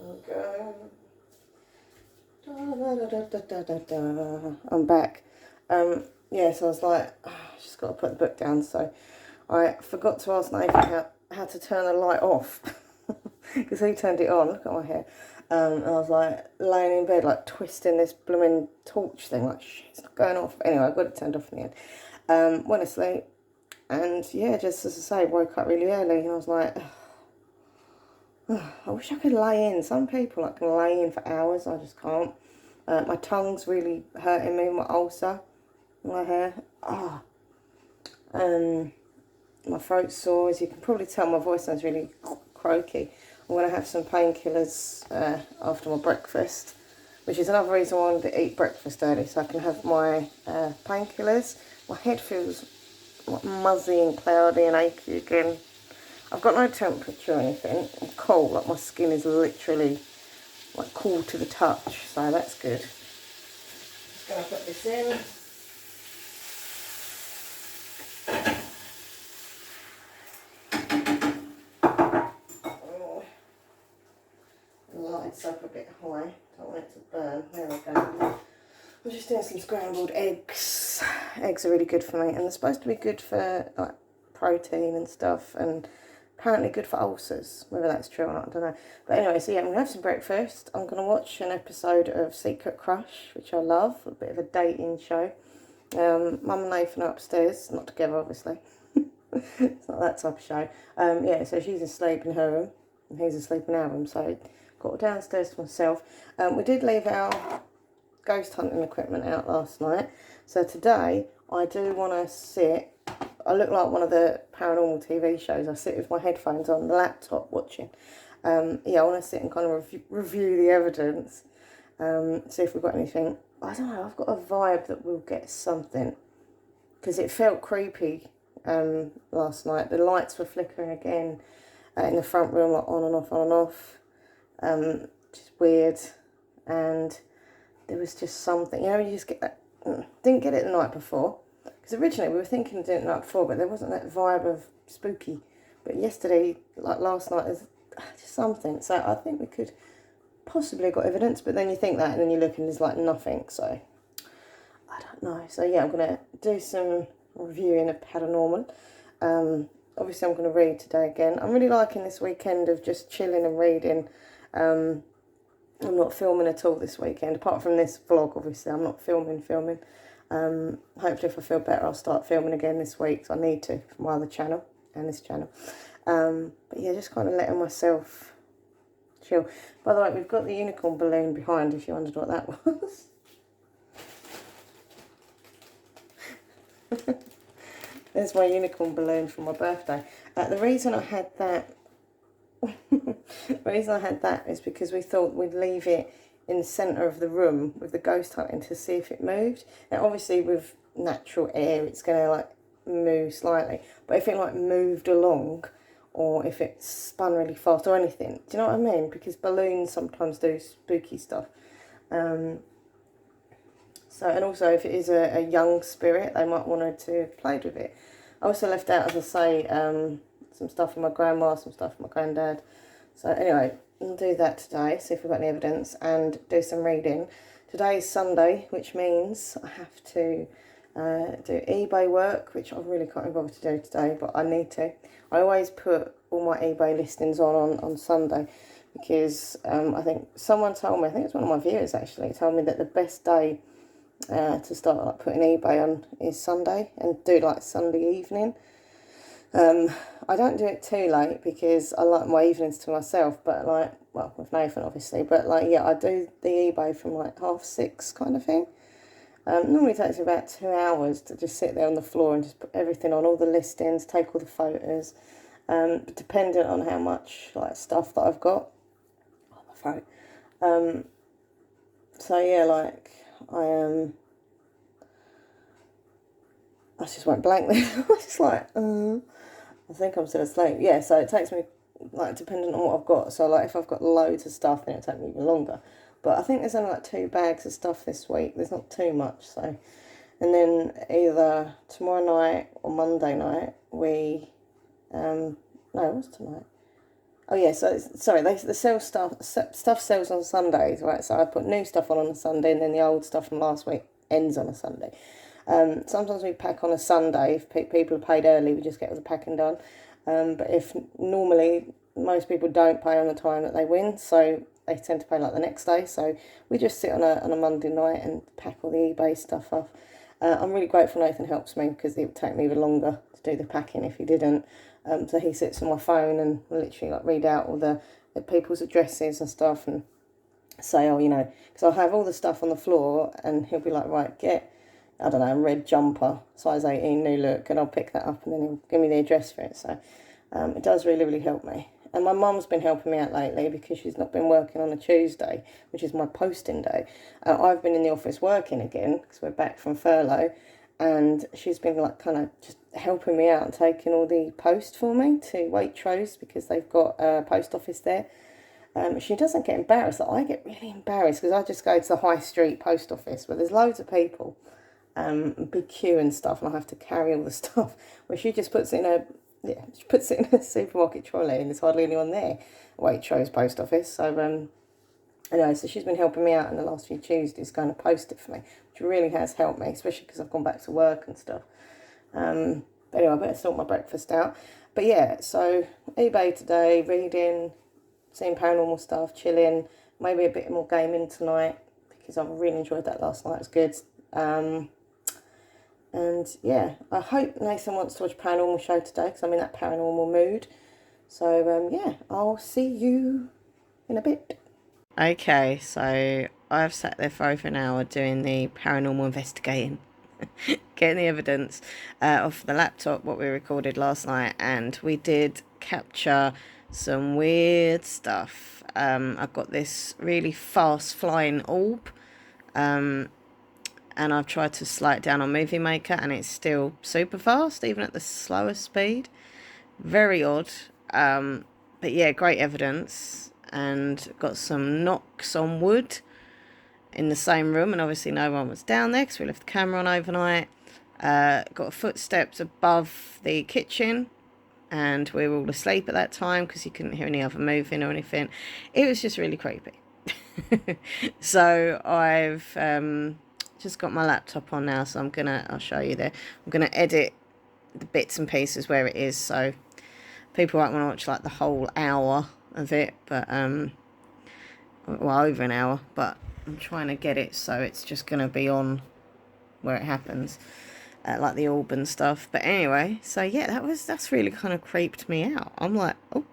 we go. I'm back. Yeah, so I was like, oh, I just got to put the book down. So I forgot to ask Nathan how to turn the light off because he turned it on. Look at my hair. And I was like laying in bed, like twisting this blooming torch thing, like shit, it's not going off. Anyway, I got it turned off in the end. Went to sleep, and yeah, just as I say, woke up really early, and I was like, I wish I could lay in. Some people like can lay in for hours. I just can't. My tongue's really hurting me. My ulcer, my hair. My throat's sore. As you can probably tell, my voice sounds really croaky. I'm going to have some painkillers after my breakfast, which is another reason I wanted to eat breakfast early, so I can have my painkillers. My head feels like muzzy and cloudy and achy again. I've got no temperature or anything. I'm cold, like my skin is literally like cool to the touch, so that's good. Just going to put this in. Lights up a bit high, don't want it to burn. There we go. I'm just doing some scrambled eggs. Eggs are really good for me, and they're supposed to be good for like protein and stuff, and apparently good for ulcers. Whether that's true or not, I don't know. But anyway, so yeah, I'm going to have some breakfast. I'm going to watch an episode of Secret Crush, which I love, a bit of a dating show. Mum and Nathan are upstairs, not together obviously. It's not that type of show. Yeah, so she's asleep in her room, and he's asleep in our room, so got downstairs to myself. We did leave our ghost hunting equipment out last night, so today I do want to sit. I look like one of the Paranormal TV shows. I sit with my headphones on the laptop watching. Yeah, I want to sit and kind of review the evidence, see if we've got anything. I don't know, I've got a vibe that we'll get something, because it felt creepy last night. The lights were flickering again in the front room, like on and off, on and off. Just weird, and there was just something, you know, you just get that. Didn't get it the night before, because originally we were thinking of doing it the night before, but there wasn't that vibe of spooky. But yesterday, like last night, there's just something. So I think we could possibly have got evidence, but then you think that, and then you look and there's like nothing. So I don't know. So yeah, I'm gonna do some reviewing of Paranormal. Obviously, I'm going to read today again. I'm really liking this weekend of just chilling and reading. I'm not filming at all this weekend, apart from this vlog, obviously. I'm not filming. Hopefully, if I feel better, I'll start filming again this week. So I need to, for my other channel and this channel. But yeah, just kind of letting myself chill. By the way, we've got the unicorn balloon behind, if you wondered what that was. There's my unicorn balloon for my birthday. The reason I had that is because we thought we'd leave it in the centre of the room with the ghost hunting to see if it moved. Now obviously with natural air it's going to like move slightly, but if it like moved along, or if it spun really fast or anything, do you know what I mean? Because balloons sometimes do spooky stuff. So, and also if it is a young spirit, they might want to play with it. I also left out, as I say, some stuff for my grandma, some stuff for my granddad. So anyway, we'll do that today, see if we've got any evidence, and do some reading. today is Sunday, which means I have to do eBay work, which I really can't be bothered to do today, but I need to. I always put all my eBay listings on Sunday because I think someone told me, I think it's one of my viewers actually, told me that the best day to start like putting eBay on is Sunday, and do like Sunday evening. I don't do it too late because I like my evenings to myself, but like, well, with Nathan obviously, but like, yeah, I do the eBay from like 6:30 kind of thing. Normally takes me about 2 hours to just sit there on the floor and just put everything on, all the listings, take all the photos, dependent on how much like stuff that I've got. Oh, my throat. So yeah, like I just went blank then. I was just like, I think I'm still asleep. Yeah, so it takes me, like, depending on what I've got. So, like, if I've got loads of stuff, then it'll take me even longer. But I think there's only, like, 2 bags of stuff this week. There's not too much, so. And then either tomorrow night or Monday night, no, what's tonight? Oh, yeah, so, sorry, they sell stuff sells on Sundays, right? So I put new stuff on a Sunday, and then the old stuff from last week ends on a Sunday. Sometimes we pack on a Sunday. If people are paid early, we just get all the packing done. But if normally, most people don't pay on the time that they win, so they tend to pay like the next day. So we just sit on a Monday night and pack all the eBay stuff off. I'm really grateful Nathan helps me because it would take me even longer to do the packing if he didn't. So he sits on my phone and literally like read out all the people's addresses and stuff and say, oh, you know, because I'll have all the stuff on the floor and he'll be like, right, get, I don't know, a red jumper, size 18, new look, and I'll pick that up and then he'll give me the address for it. So it does really, really help me. And my mum's been helping me out lately because she's not been working on a Tuesday, which is my posting day. I've been in the office working again because we're back from furlough, and she's been like kind of just helping me out and taking all the post for me to Waitrose because they've got a post office there. She doesn't get embarrassed. I get really embarrassed because I just go to the high street post office where there's loads of people, big queue and stuff, and I have to carry all the stuff. Where she just puts it in a supermarket trolley, and there's hardly anyone there. Waitrose post office. So anyway, so she's been helping me out in the last few Tuesdays, going to post it for me, which really has helped me, especially because I've gone back to work and stuff. But anyway, I better sort my breakfast out. But yeah, so eBay today, reading, seeing paranormal stuff, chilling, maybe a bit more gaming tonight because I really enjoyed that last night. It was good. And yeah, I hope Nathan wants to watch a paranormal show today because I'm in that paranormal mood. So yeah, I'll see you in a bit. Okay, so I've sat there for over an hour doing the paranormal investigating, getting the evidence off the laptop, what we recorded last night, and we did capture some weird stuff. I've got this really fast flying orb, and I've tried to slow it down on Movie Maker, and it's still super fast, even at the slowest speed. Very odd, but yeah, great evidence. And got some knocks on wood in the same room, and obviously no one was down there because we left the camera on overnight. Got footsteps above the kitchen, and we were all asleep at that time because you couldn't hear any other moving or anything. It was just really creepy. So I've just got my laptop on now, so I'll show you there. I'm gonna edit the bits and pieces where it is, so people won't want to watch like the whole hour of it, but well, over an hour, but I'm trying to get it so it's just going to be on where it happens, like the orb and stuff. But anyway, so yeah, that's really kind of creeped me out. I'm like, oh,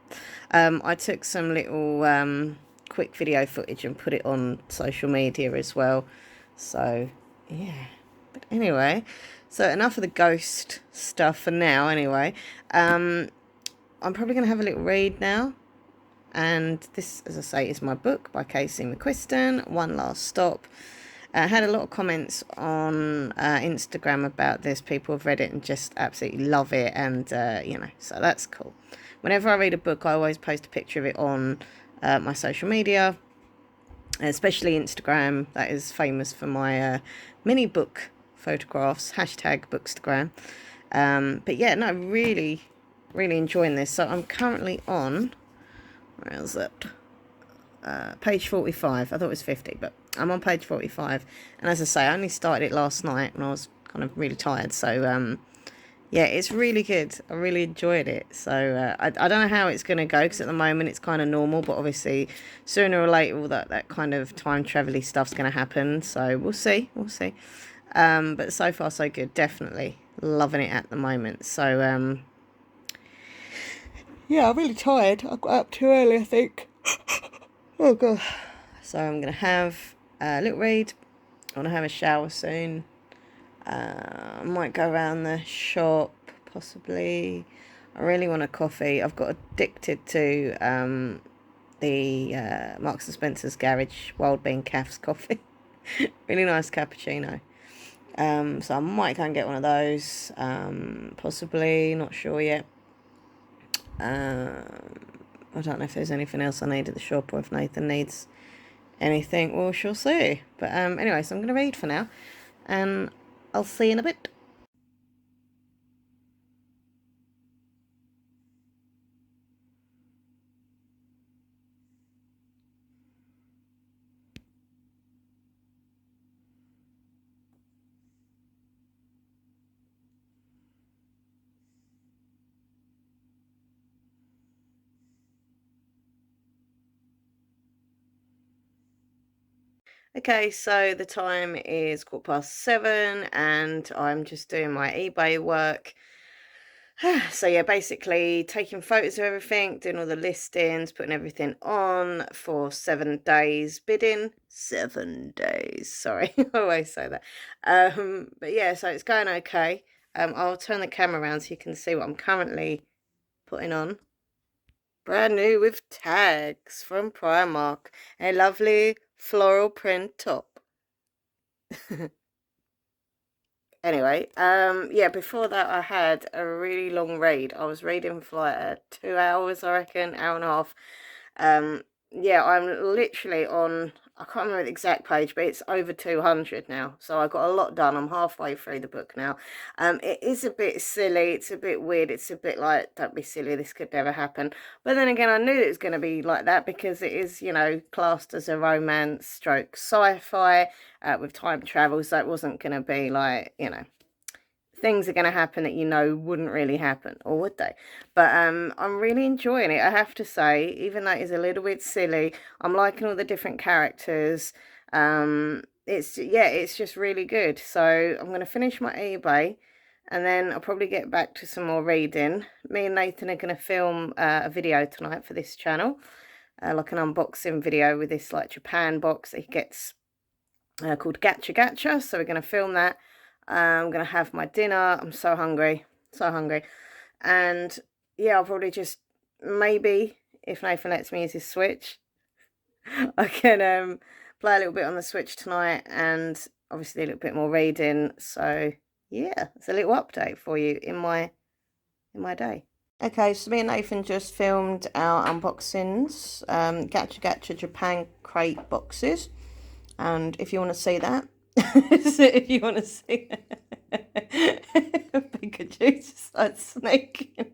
I took some little quick video footage and put it on social media as well. So yeah, but anyway, so enough of the ghost stuff for now. Anyway, I'm probably going to have a little read now. And this, as I say, is my book by Casey McQuiston, One Last Stop. I had a lot of comments on Instagram about this. People have read it and just absolutely love it. And, you know, so that's cool. Whenever I read a book, I always post a picture of it on my social media, especially Instagram. That is famous for my mini book photographs, #Bookstagram. But yeah, no, really, really enjoying this. So I'm currently on... Where is it? Page 45. I thought it was 50, but I'm on page 45, and as I say, I only started it last night when I was kind of really tired. So yeah, it's really good. I really enjoyed it. So I don't know how it's going to go, because at the moment it's kind of normal, but obviously sooner or later all that kind of time travel-y stuff's going to happen. So we'll see. But so far so good. Definitely loving it at the moment. So yeah, I'm really tired. I got up too early, I think. Oh god. So I'm gonna have a little read. I want to have a shower soon. I might go around the shop, possibly. I really want a coffee. I've got addicted to the Marks and Spencer's Garage Wild Bean Calf's coffee. Really nice cappuccino. So I might go and get one of those. Possibly, not sure yet. I don't know if there's anything else I need at the shop, or if Nathan needs anything. Well, she'll see. But anyway, so I'm going to read for now, and I'll see you in a bit. Okay, so the time is 7:15, and I'm just doing my eBay work. So yeah, basically taking photos of everything, doing all the listings, putting everything on for 7 days bidding. 7 days, sorry, I always say that. But yeah, so it's going okay. I'll turn the camera around so you can see what I'm currently putting on. Brand new with tags from Primark. A lovely floral print top. Anyway, yeah, before that I had a really long read. I was reading for like 2 hours, I reckon, hour and a half. Yeah, I'm literally on, I can't remember the exact page, but it's over 200 now. So I got a lot done. I'm halfway through the book now. It is a bit silly. It's a bit weird. It's a bit like, don't be silly, this could never happen. But then again, I knew it was going to be like that, because it is, you know, classed as a romance stroke sci-fi with time travel. So it wasn't going to be like, you know, things are going to happen that you know wouldn't really happen, or would they? But I'm really enjoying it, I have to say. Even though it is a little bit silly, I'm liking all the different characters. It's, yeah, it's just really good. So I'm going to finish my eBay, and then I'll probably get back to some more reading. Me and Nathan are going to film a video tonight for this channel, like an unboxing video with this like Japan box that he gets called Gacha Gacha. So we're going to film that. I'm going to have my dinner. I'm so hungry. So hungry. And yeah, I'll probably just, maybe, if Nathan lets me use his Switch, I can play a little bit on the Switch tonight, and obviously a little bit more reading. So yeah, it's a little update for you in my day. Okay, so me and Nathan just filmed our unboxings, Gacha Gacha Japan crate boxes. And if you want to see that, so if you want to see Pikachu just like snaking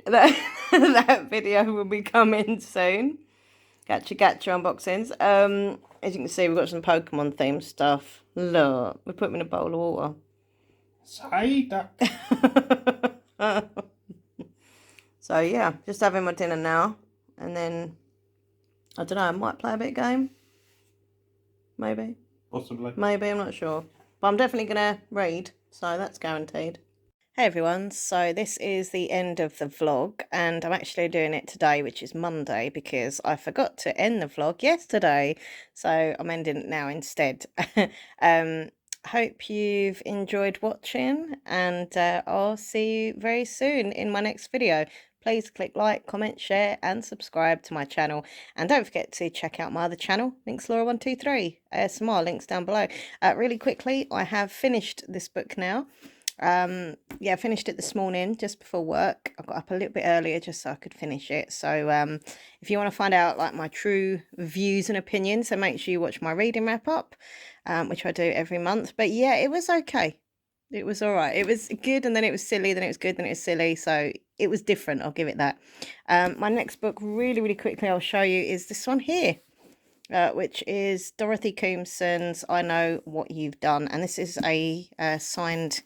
that video will be coming soon. Gacha Gacha unboxings. As you can see, we've got some Pokemon themed stuff. Look, we put them in a bowl of water. Say that. So yeah, just having my dinner now, and then I don't know, I might play a bit of game. Maybe. Possibly. Maybe, I'm not sure. But I'm definitely going to read, so that's guaranteed. Hey everyone, so this is the end of the vlog, and I'm actually doing it today, which is Monday, because I forgot to end the vlog yesterday, so I'm ending it now instead. Hope you've enjoyed watching, and I'll see you very soon in my next video. Please click like, comment, share, and subscribe to my channel. And don't forget to check out my other channel, Links Laura123 ASMR, links down below. Really quickly, I have finished this book now. Yeah, I finished it this morning just before work. I got up a little bit earlier just so I could finish it. So if you want to find out like my true views and opinions, so make sure you watch my reading wrap up, which I do every month. But yeah, it was okay. It was all right. It was good, and then it was silly, then it was good, then it was silly. So it was different, I'll give it that. My next book, really, really quickly, I'll show you, is this one here. which is Dorothy Coomson's I Know What You've Done. And this is a signed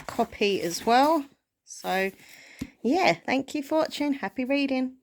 copy as well. So, yeah, thank you for watching. Happy reading.